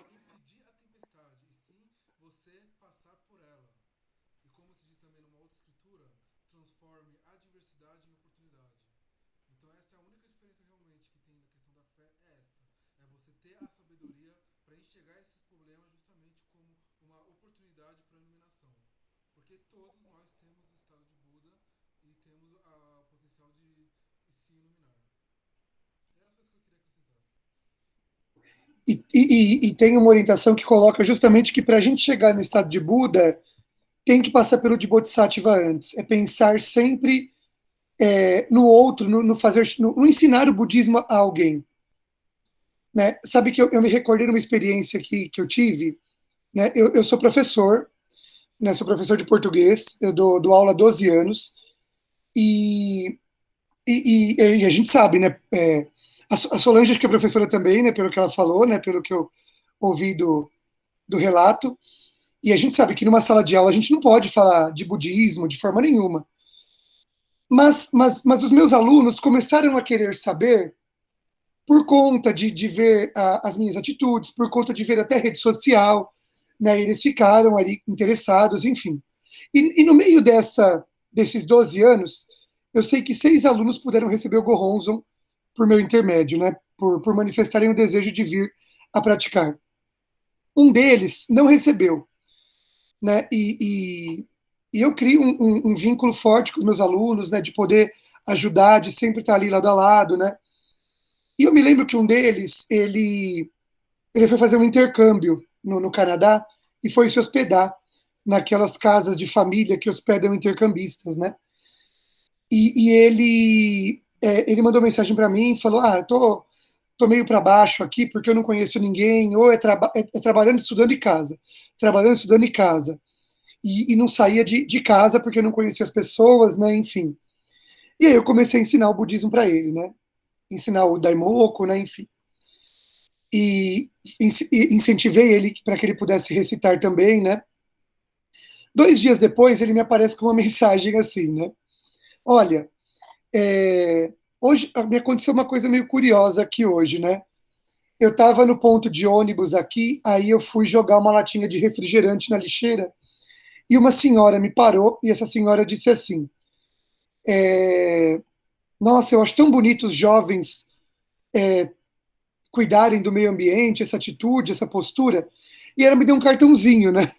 E tem uma orientação que coloca justamente que para a gente chegar no estado de Buda, tem que passar pelo de Bodhisattva antes. É pensar sempre no outro, no ensinar o budismo a alguém. Né? Sabe que eu me recordei de uma experiência que eu tive. Né? Eu sou professor, né? Sou professor de português, eu dou aula há 12 anos, e, e a gente sabe, né? A Solange, acho que é professora também, né? Pelo que ela falou, né? Pelo que eu ouvi do relato. E a gente sabe que numa sala de aula a gente não pode falar de budismo de forma nenhuma. Mas os meus alunos começaram a querer saber por conta de ver as minhas atitudes, por conta de ver até rede social, né? Eles ficaram ali interessados, enfim. E no meio desses 12 anos, eu sei que 6 alunos puderam receber o Gohonzon por meu intermédio, né? Por manifestarem o desejo de vir a praticar. Um deles não recebeu, né? E eu crio um vínculo forte com os meus alunos, né? De poder ajudar, de sempre estar ali lado a lado, né? E eu me lembro que um deles, ele foi fazer um intercâmbio no Canadá e foi se hospedar naquelas casas de família que hospedam intercambistas, né? E ele mandou mensagem para mim e falou: eu tô meio para baixo aqui porque eu não conheço ninguém, ou trabalhando, estudando em casa, trabalhando, estudando em casa, e não saía de casa porque eu não conhecia as pessoas, né? Enfim. E aí eu comecei a ensinar o budismo para ele, né? Ensinar o Daimoku, né? Enfim. E incentivei ele para que ele pudesse recitar também, né? 2 dias depois ele me aparece com uma mensagem assim, né? Olha, hoje me aconteceu uma coisa meio curiosa aqui hoje, né? Eu estava no ponto de ônibus aqui, aí eu fui jogar uma latinha de refrigerante na lixeira e uma senhora me parou e essa senhora disse assim: Nossa, eu acho tão bonito os jovens cuidarem do meio ambiente, essa atitude, essa postura. E ela me deu um cartãozinho, né?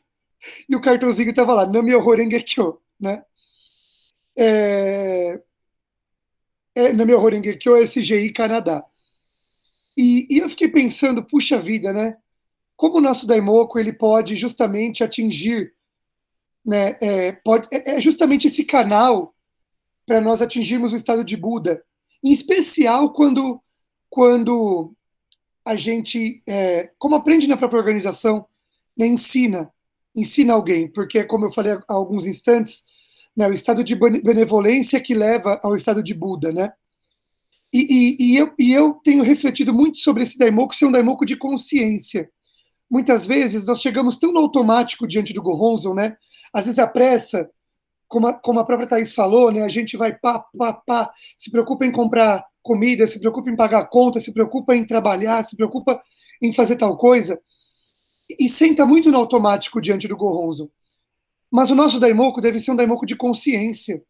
E o cartãozinho estava lá, Namyoho Renge Kyo, né? Namyoho Renge Kyo SGI Canadá. E eu fiquei pensando, puxa vida, né? Como o nosso Daimoku ele pode justamente atingir, né? É justamente esse canal para nós atingirmos o estado de Buda, em especial quando a gente, como aprende na própria organização, né, ensina alguém, porque, como eu falei há alguns instantes, né, o estado de benevolência que leva ao estado de Buda, né? E eu tenho refletido muito sobre esse daimoku ser um daimoku de consciência. Muitas vezes nós chegamos tão no automático diante do Gohonzon, né? Às vezes a pressa, como a própria Thaís falou, né? A gente vai pá, se preocupa em comprar comida, se preocupa em pagar a conta, se preocupa em trabalhar, se preocupa em fazer tal coisa, e senta muito no automático diante do Gohonzon. Mas o nosso daimoku deve ser um daimoku de consciência,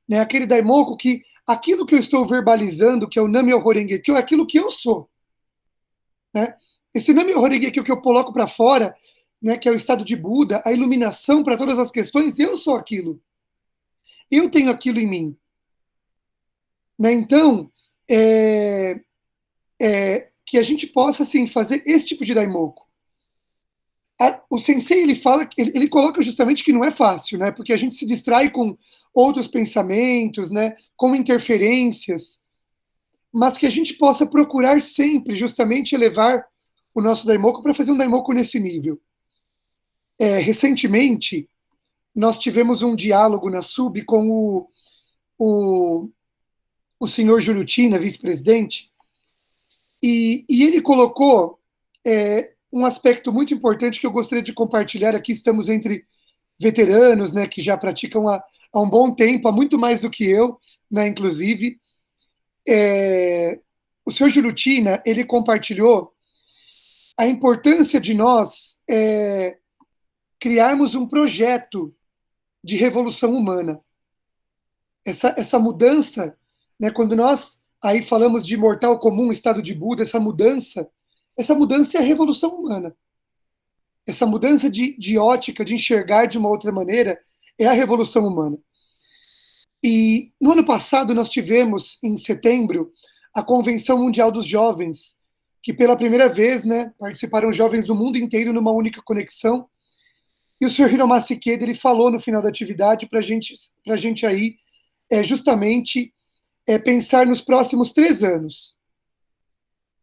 né? Aquele daimoku que aquilo que eu estou verbalizando, que é o Namyo Horengekyo, é aquilo que eu sou, né? Esse Namyo Horengekyo que eu coloco para fora, né, que é o estado de Buda, a iluminação para todas as questões, eu sou aquilo. Eu tenho aquilo em mim, né? Então, que a gente possa assim fazer esse tipo de daimoku. O sensei ele fala, ele coloca justamente que não é fácil, né? Porque a gente se distrai com outros pensamentos, né? Com interferências, mas que a gente possa procurar sempre justamente elevar o nosso daimoku para fazer um daimoku nesse nível. Recentemente nós tivemos um diálogo na Sub com o senhor Jurutina, vice-presidente, e ele colocou um aspecto muito importante que eu gostaria de compartilhar aqui. Estamos entre veteranos, né, que já praticam há um bom tempo, há muito mais do que eu, né, inclusive. O senhor Jurutina, ele compartilhou a importância de nós criarmos um projeto de revolução humana. Essa mudança, né, quando nós aí falamos de mortal comum, estado de Buda, essa mudança é a revolução humana. Essa mudança de ótica, de enxergar de uma outra maneira, é a revolução humana. E no ano passado nós tivemos, em setembro, a Convenção Mundial dos Jovens, que pela primeira vez, né, participaram jovens do mundo inteiro numa única conexão. E o senhor Hiromasa Ikeda, ele falou no final da atividade para a gente aí, justamente, pensar nos próximos 3 anos.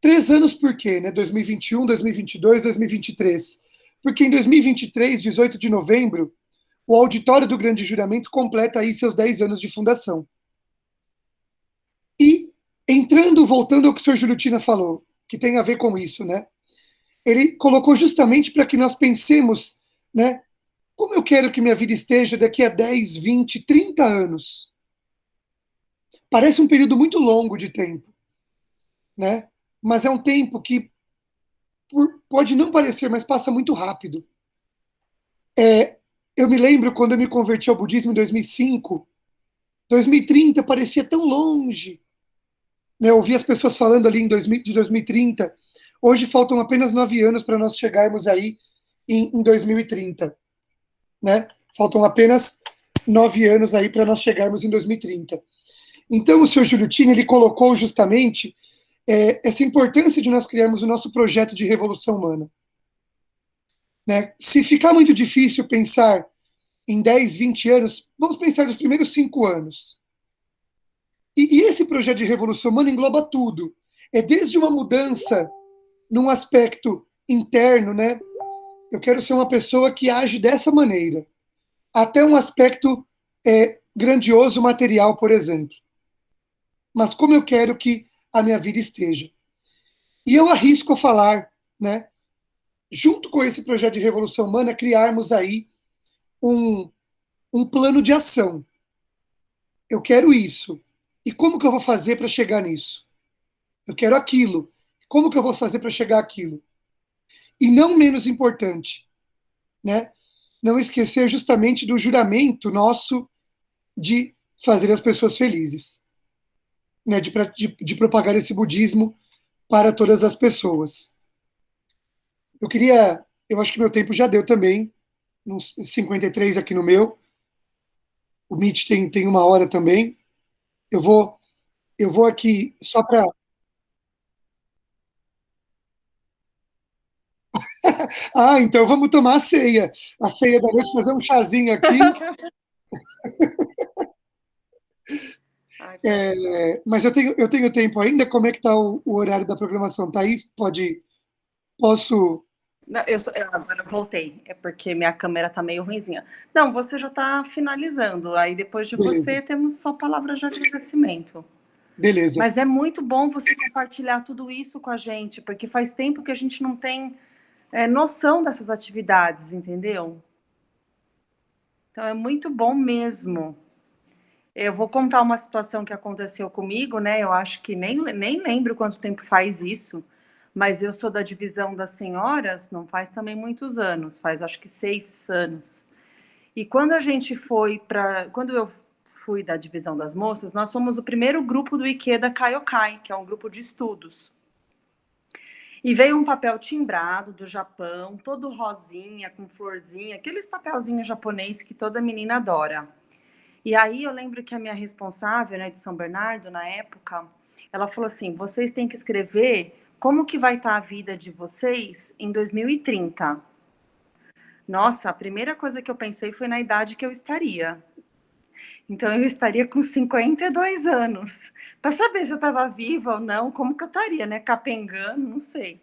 3 anos por quê? Né? 2021, 2022, 2023. Porque em 2023, 18 de novembro, o Auditório do Grande Juramento completa aí seus 10 anos de fundação. E voltando ao que o senhor Jurutina falou, que tem a ver com isso, né? Ele colocou justamente para que nós pensemos, né? Como eu quero que minha vida esteja daqui a 10, 20, 30 anos? Parece um período muito longo de tempo, né? Mas é um tempo que pode não parecer, mas passa muito rápido. Eu me lembro quando eu me converti ao budismo em 2005, 2030 parecia tão longe, né? Eu ouvi as pessoas falando ali de 2030. Hoje faltam apenas 9 anos para nós chegarmos aí em 2030, né? Faltam apenas 9 anos aí para nós chegarmos em 2030. Então, o senhor Jurutina, ele colocou justamente essa importância de nós criarmos o nosso projeto de revolução humana. Né? Se ficar muito difícil pensar em 10, 20 anos, vamos pensar nos primeiros 5 anos. E esse projeto de revolução humana engloba tudo. É desde uma mudança num aspecto interno, né? Eu quero ser uma pessoa que age dessa maneira, até um aspecto grandioso material, por exemplo. Mas como eu quero que a minha vida esteja. E eu arrisco falar, né, junto com esse projeto de revolução humana, criarmos aí um plano de ação. Eu quero isso. E como que eu vou fazer para chegar nisso? Eu quero aquilo. Como que eu vou fazer para chegar àquilo? E não menos importante, né, não esquecer justamente do juramento nosso de fazer as pessoas felizes. Né, de propagar esse budismo para todas as pessoas. Eu acho que meu tempo já deu também, uns 53 aqui no meu. O Meet tem 1 hora também. Eu vou aqui só para... então vamos tomar a ceia da noite, fazer um chazinho aqui. Mas eu tenho tempo ainda. Como é que está o horário da programação? Thaís, posso Não, agora eu voltei, é porque minha câmera tá meio ruinzinha. Não, você já tá finalizando, aí depois de Beleza, você temos só palavras de agradecimento. beleza. Mas é muito bom você compartilhar tudo isso com a gente, porque faz tempo que a gente não tem noção dessas atividades, entendeu? Então é muito bom mesmo. Eu vou contar uma situação que aconteceu comigo, né? Eu acho que nem lembro quanto tempo faz isso, mas eu sou da divisão das senhoras, não faz também muitos anos, faz acho que 6 anos. E quando a gente foi para. Quando eu fui da divisão das moças, nós somos o primeiro grupo do Ikeda Kaiokai, que é um grupo de estudos. E veio um papel timbrado do Japão, todo rosinha, com florzinha, aqueles papelzinhos japonês que toda menina adora. E aí eu lembro que a minha responsável, né, de São Bernardo, na época, ela falou assim: vocês têm que escrever como que vai estar a vida de vocês em 2030. Nossa, a primeira coisa que eu pensei foi na idade que eu estaria. Então eu estaria com 52 anos. Para saber se eu estava viva ou não, como que eu estaria, né? Capengando, não sei.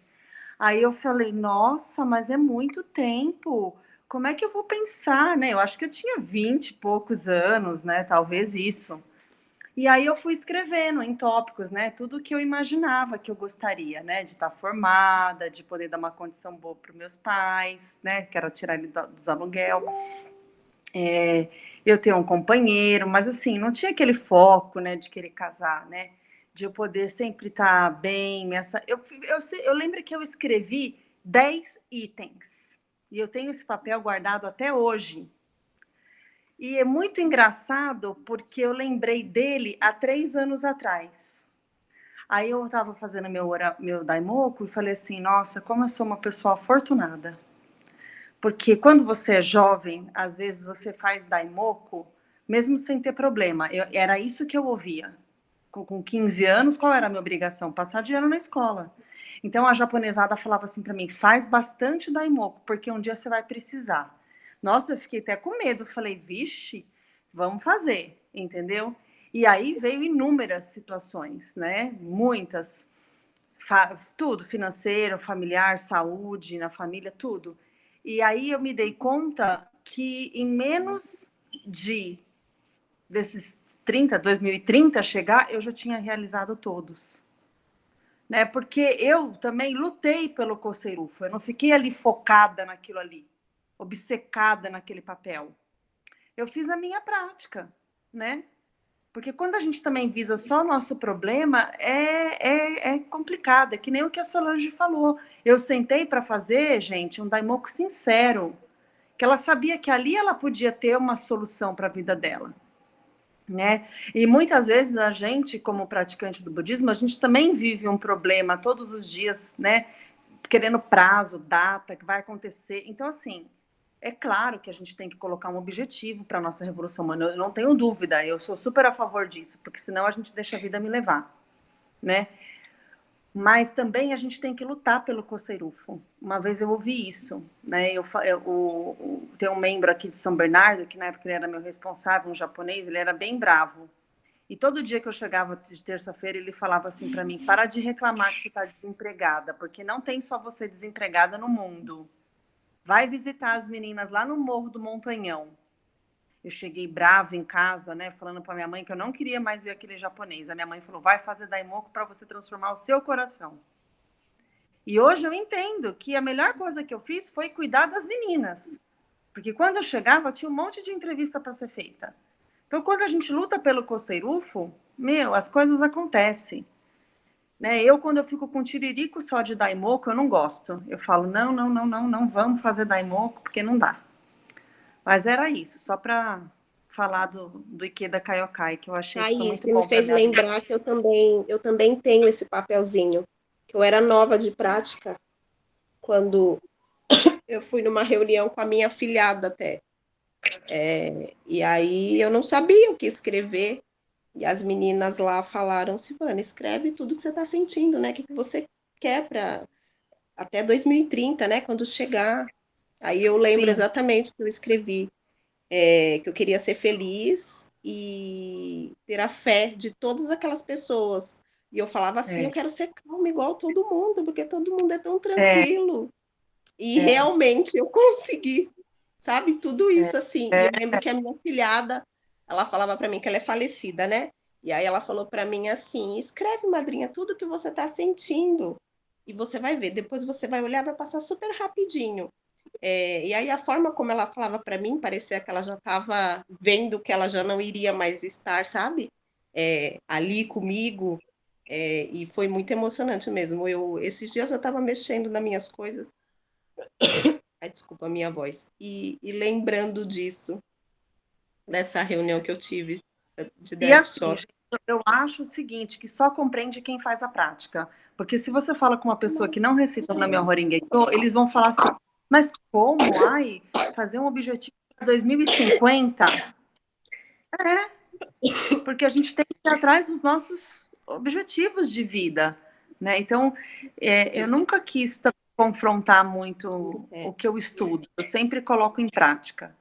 Aí eu falei, nossa, mas é muito tempo. Como é que eu vou pensar, né? Eu acho que eu tinha 20 e poucos anos, né? Talvez isso. E aí eu fui escrevendo em tópicos, né? Tudo que eu imaginava que eu gostaria, né? De estar formada, de poder dar uma condição boa para os meus pais, né? Quero tirar ele dos aluguel. Eu ter um companheiro, mas assim, não tinha aquele foco, né? De querer casar, né? De eu poder sempre estar bem. Eu lembro que eu escrevi 10 itens. E eu tenho esse papel guardado até hoje. E é muito engraçado porque eu lembrei dele há 3 anos atrás. Aí eu estava fazendo meu daimoku e falei assim, nossa, como eu sou uma pessoa afortunada. Porque quando você é jovem, às vezes você faz daimoku, mesmo sem ter problema. Era isso que eu ouvia. Com 15 anos, qual era a minha obrigação? Passar de ano na escola. Então a japonesada falava assim para mim, faz bastante daimoku, porque um dia você vai precisar. Nossa, eu fiquei até com medo. Falei, vixe, vamos fazer, entendeu? E aí veio inúmeras situações, né? Muitas. Tudo, financeiro, familiar, saúde, na família, tudo. E aí eu me dei conta que em menos de desses 2030 chegar, eu já tinha realizado todos. Né? Porque eu também lutei pelo Coceirufo, eu não fiquei ali focada naquilo ali, obcecada naquele papel. Eu fiz a minha prática, né? Porque quando a gente também visa só o nosso problema, é complicado. É que nem o que a Solange falou. Eu sentei para fazer, gente, um daimoku sincero. Que ela sabia que ali ela podia ter uma solução para a vida dela. Né? E muitas vezes a gente, como praticante do budismo, a gente também vive um problema todos os dias, né? Querendo prazo, data, que vai acontecer. Então, assim, é claro que a gente tem que colocar um objetivo para a nossa revolução humana. Eu não tenho dúvida, eu sou super a favor disso, porque senão a gente deixa a vida me levar, né? Mas também a gente tem que lutar pelo Coceirufo. Uma vez eu ouvi isso, né? Tem um membro aqui de São Bernardo, que na época ele era meu responsável, um japonês, ele era bem bravo. E todo dia que eu chegava de terça-feira, ele falava assim para mim: para de reclamar que você está desempregada, porque não tem só você desempregada no mundo. Vai visitar as meninas lá no Morro do Montanhão. Eu cheguei brava em casa, né, falando para minha mãe que eu não queria mais ver aquele japonês. A minha mãe falou: vai fazer daimoku para você transformar o seu coração. E hoje eu entendo que a melhor coisa que eu fiz foi cuidar das meninas. Porque quando eu chegava, tinha um monte de entrevista para ser feita. Então, quando a gente luta pelo Coceirufo, meu, as coisas acontecem. Né? Quando eu fico com tiririco só de daimoku, eu não gosto. Eu falo, não, não, não, não, não vamos fazer daimoku, porque não dá. Mas era isso, só para falar do Ikeda Kaiokai, que eu achei que foi Aí, muito isso me bom para fez minha vida. lembrar que eu também tenho esse papelzinho, que eu era nova de prática quando eu fui numa reunião com a minha afilhada até. E aí eu não sabia o que escrever. E as meninas lá falaram, Silvana, escreve tudo que você está sentindo, né? O que você quer para até 2030, né? Quando chegar. Aí eu lembro Sim, exatamente que eu escrevi, que eu queria ser feliz e ter a fé de todas aquelas pessoas. E eu falava assim, eu é, quero ser calma igual todo mundo, porque todo mundo é tão é, tranquilo. E realmente eu consegui, sabe? Tudo isso assim. E eu lembro que a minha filhada, ela falava para mim que ela é falecida, né? E aí ela falou para mim assim: escreve, madrinha, tudo que você está sentindo. E você vai ver, depois você vai olhar, vai passar super rapidinho. E aí a forma como ela falava para mim, parecia que ela já estava vendo que ela já não iria mais estar, sabe? Ali comigo. E foi muito emocionante mesmo. Esses dias eu estava mexendo nas minhas coisas. Ai, desculpa a minha voz. E lembrando disso, dessa reunião que eu tive de E Dead assim, Shop. gente, eu acho o seguinte, que só compreende quem faz a prática. Porque se você fala com uma pessoa que não recita o Nami Horingeito, eles vão falar assim, mas como? Ai, fazer um objetivo para 2050? Porque a gente tem que ir atrás dos nossos objetivos de vida, né? Então, eu nunca quis confrontar muito o que eu estudo. Eu sempre coloco em prática.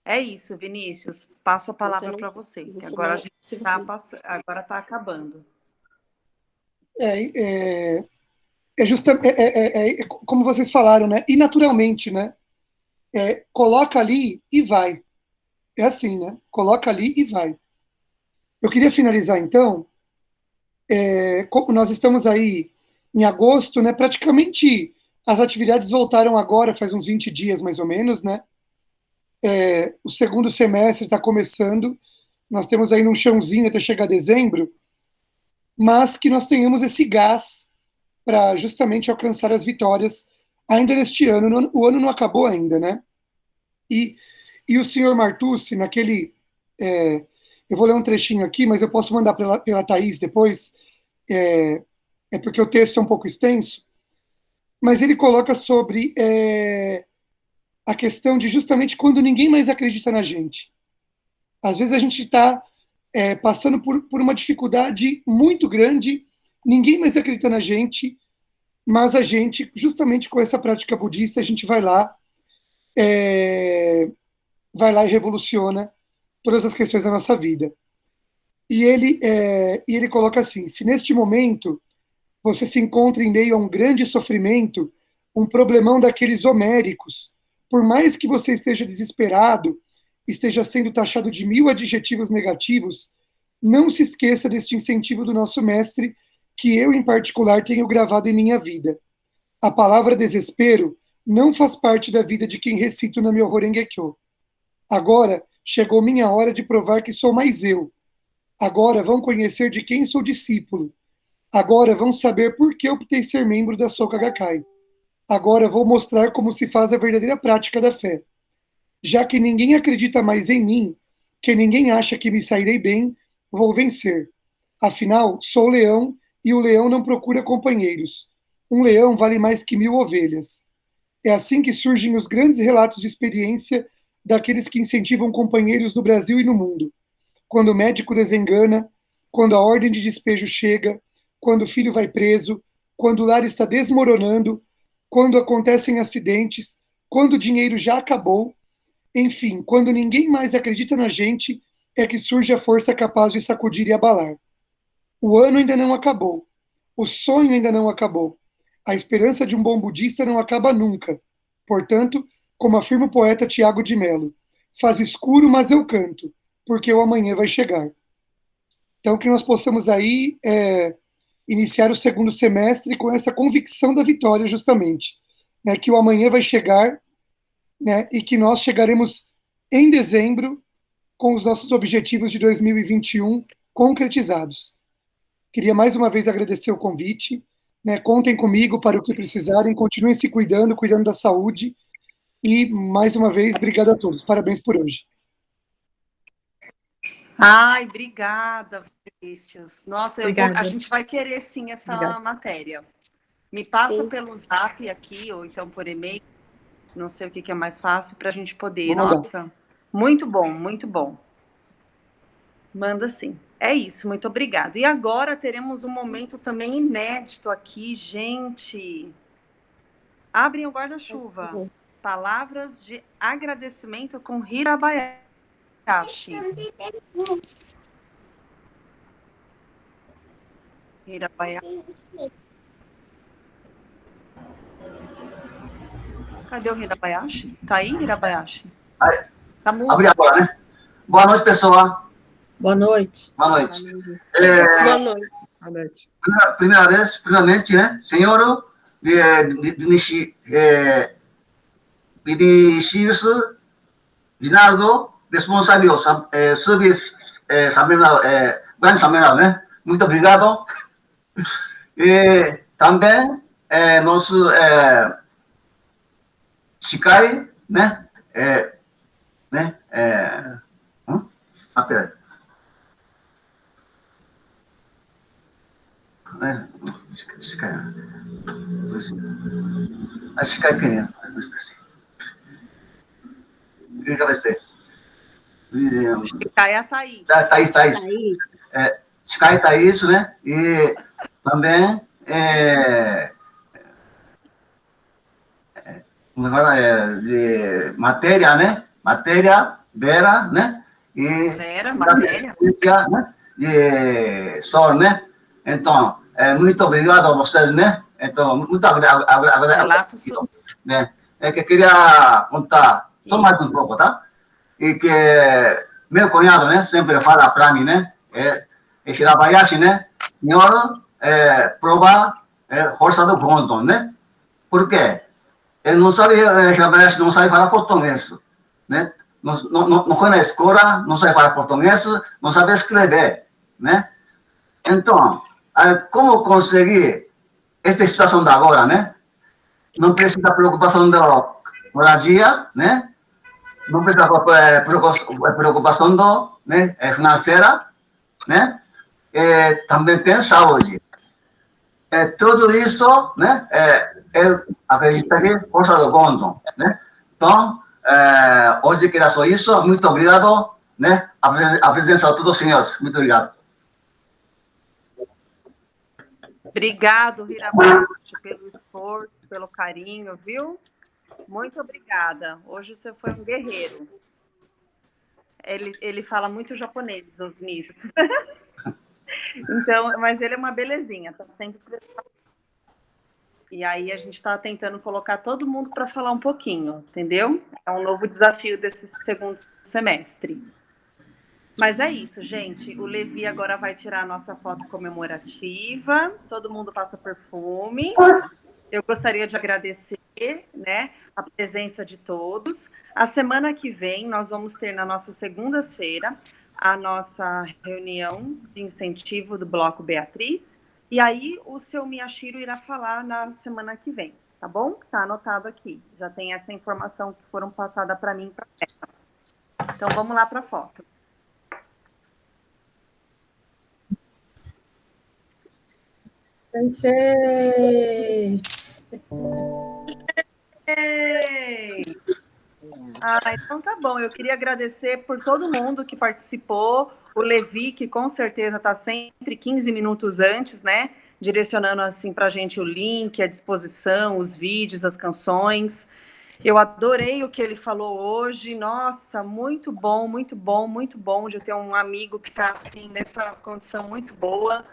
É isso, Vinícius. Passo a palavra para você. Que agora a gente agora está acabando. Como vocês falaram, né? E naturalmente, né? Coloca ali e vai. É assim, né? Coloca ali e vai. Eu queria finalizar, então, como nós estamos aí em agosto, né? Praticamente as atividades voltaram agora, faz uns 20 dias mais ou menos, né? O segundo semestre está começando, nós temos aí um chãozinho até chegar dezembro, mas que nós tenhamos esse gás para justamente alcançar as vitórias ainda neste ano. O ano não acabou ainda, né? E o senhor Martucci, eu vou ler um trechinho aqui, mas eu posso mandar pela Thaís depois, porque o texto é um pouco extenso, mas ele coloca sobre a questão de justamente quando ninguém mais acredita na gente. Às vezes a gente está passando por uma dificuldade muito grande, ninguém mais acredita na gente, mas a gente, justamente com essa prática budista, a gente vai lá e revoluciona todas as questões da nossa vida. E ele coloca assim: se neste momento você se encontra em meio a um grande sofrimento, um problemão daqueles homéricos, por mais que você esteja desesperado, esteja sendo taxado de 1000 adjetivos negativos, não se esqueça deste incentivo do nosso mestre, que eu, em particular, tenho gravado em minha vida. A palavra desespero não faz parte da vida de quem recita o Nam-myoho Renge-kyo. Agora chegou minha hora de provar que sou mais eu. Agora vão conhecer de quem sou discípulo. Agora vão saber por que optei ser membro da Soka Gakkai. Agora vou mostrar como se faz a verdadeira prática da fé. Já que ninguém acredita mais em mim, que ninguém acha que me sairei bem, vou vencer. Afinal, sou leão e o leão não procura companheiros. Um leão vale mais que 1000 ovelhas. É assim que surgem os grandes relatos de experiência daqueles que incentivam companheiros no Brasil e no mundo. Quando o médico desengana, quando a ordem de despejo chega, quando o filho vai preso, quando o lar está desmoronando, quando acontecem acidentes, quando o dinheiro já acabou, enfim, quando ninguém mais acredita na gente, é que surge a força capaz de sacudir e abalar. O ano ainda não acabou. O sonho ainda não acabou. A esperança de um bom budista não acaba nunca. Portanto, como afirma o poeta Tiago de Mello, faz escuro, mas eu canto, porque o amanhã vai chegar. Então, que nós possamos aí iniciar o segundo semestre com essa convicção da vitória, justamente, né, que o amanhã vai chegar, né, e que nós chegaremos em dezembro com os nossos objetivos de 2021 concretizados. Queria mais uma vez agradecer o convite, né, contem comigo para o que precisarem, continuem se cuidando, cuidando da saúde, e mais uma vez, obrigado a todos. Parabéns por hoje. Ai, obrigada, Vinícius. Nossa, a gente vai querer sim essa matéria. Me passa pelo zap aqui, ou então por e-mail, não sei o que é mais fácil, para a gente poder. Nossa, muito bom, muito bom. Manda sim. É isso, muito obrigado. E agora teremos um momento também inédito aqui, gente. Abrem o guarda-chuva. Palavras de agradecimento com Hirabayashi. Hirabayashi. Cadê o Hirabayashi? Tá aí, Hirabayashi? Aí, Tá mudo. abri agora, né? Boa noite, pessoal. Boa noite. Boa noite. Boa noite. Boa noite. Primeiramente, né? Senhor Vinicius Rinaldo, responsável serviço semanal, grande semanal, né? Muito obrigado. E também nosso Shikai, né? Peraí. Shikai. Shikai quem é? Quem que vai ser? Shikai é a Thaís. Thaís. Shikai Thaís, né? E também de matéria, né? Matéria, Vera, né? E Vera, matéria. Né? E Sol, né? Então, muito obrigado a vocês, né? Então, muito agradecido. Né? É que queria contar só mais um pouco, tá? E que meu cunhado, né? Sempre fala para mim, né? Hirabayashi, né? Senhor, prova força do Gondon, né? Por quê? Ele não sabe, Hirabayashi não sabe falar português, né? Não foi na escola, não sabe falar português, não sabe escrever, né? Então, como conseguir esta situação de agora, né? Não precisa preocupação da moradia, né? Não precisa preocupação né, financeira, né? Também tem saúde. Tudo isso, né? Eu acredito que força do Gondon, né? Então, hoje que era só isso. Muito obrigado, né? Apresento a todos os senhores. Muito obrigado. Obrigado, Hirabayashi, pelo esforço, pelo carinho, viu? Muito obrigada. Hoje você foi um guerreiro. Ele fala muito japonês, os Vinícius. Então, mas ele é uma belezinha, tá sempre preparado. E aí a gente está tentando colocar todo mundo para falar um pouquinho, entendeu? É um novo desafio desse segundo semestre. Mas é isso, gente. O Levi agora vai tirar a nossa foto comemorativa. Todo mundo passa perfume. Eu gostaria de agradecer, né, a presença de todos. A semana que vem nós vamos ter na nossa segunda-feira a nossa reunião de incentivo do Bloco Beatriz. E aí o seu Miyashiro irá falar na semana que vem, tá bom? Tá anotado aqui. Já tem essa informação que foram passada para mim. Então vamos lá para a foto. Sensei! Então tá bom. Eu queria agradecer por todo mundo que participou. O Levi, que com certeza está sempre 15 minutos antes, né? Direcionando assim para a gente o link, a disposição, os vídeos, as canções. Eu adorei o que ele falou hoje. Nossa, muito bom, muito bom, muito bom de eu ter um amigo que está assim nessa condição muito boa.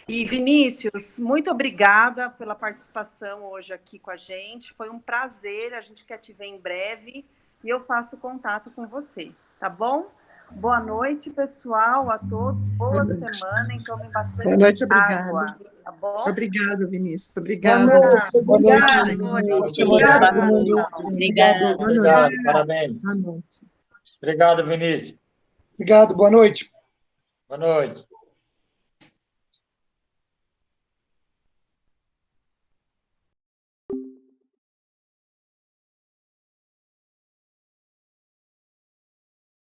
E Vinícius, muito obrigada pela participação hoje aqui com a gente. Foi um prazer, a gente quer te ver em breve e eu faço contato com você, tá bom? Boa noite, pessoal, a todos. Boa semana, e tomem bastante Boa noite, água, obrigada. tá bom? Obrigado, Vinícius. Obrigada. Boa noite. Boa semana para todo mundo. Obrigado. Obrigado, parabéns. Boa noite. Obrigado, Vinícius. Obrigado, boa noite. Boa noite.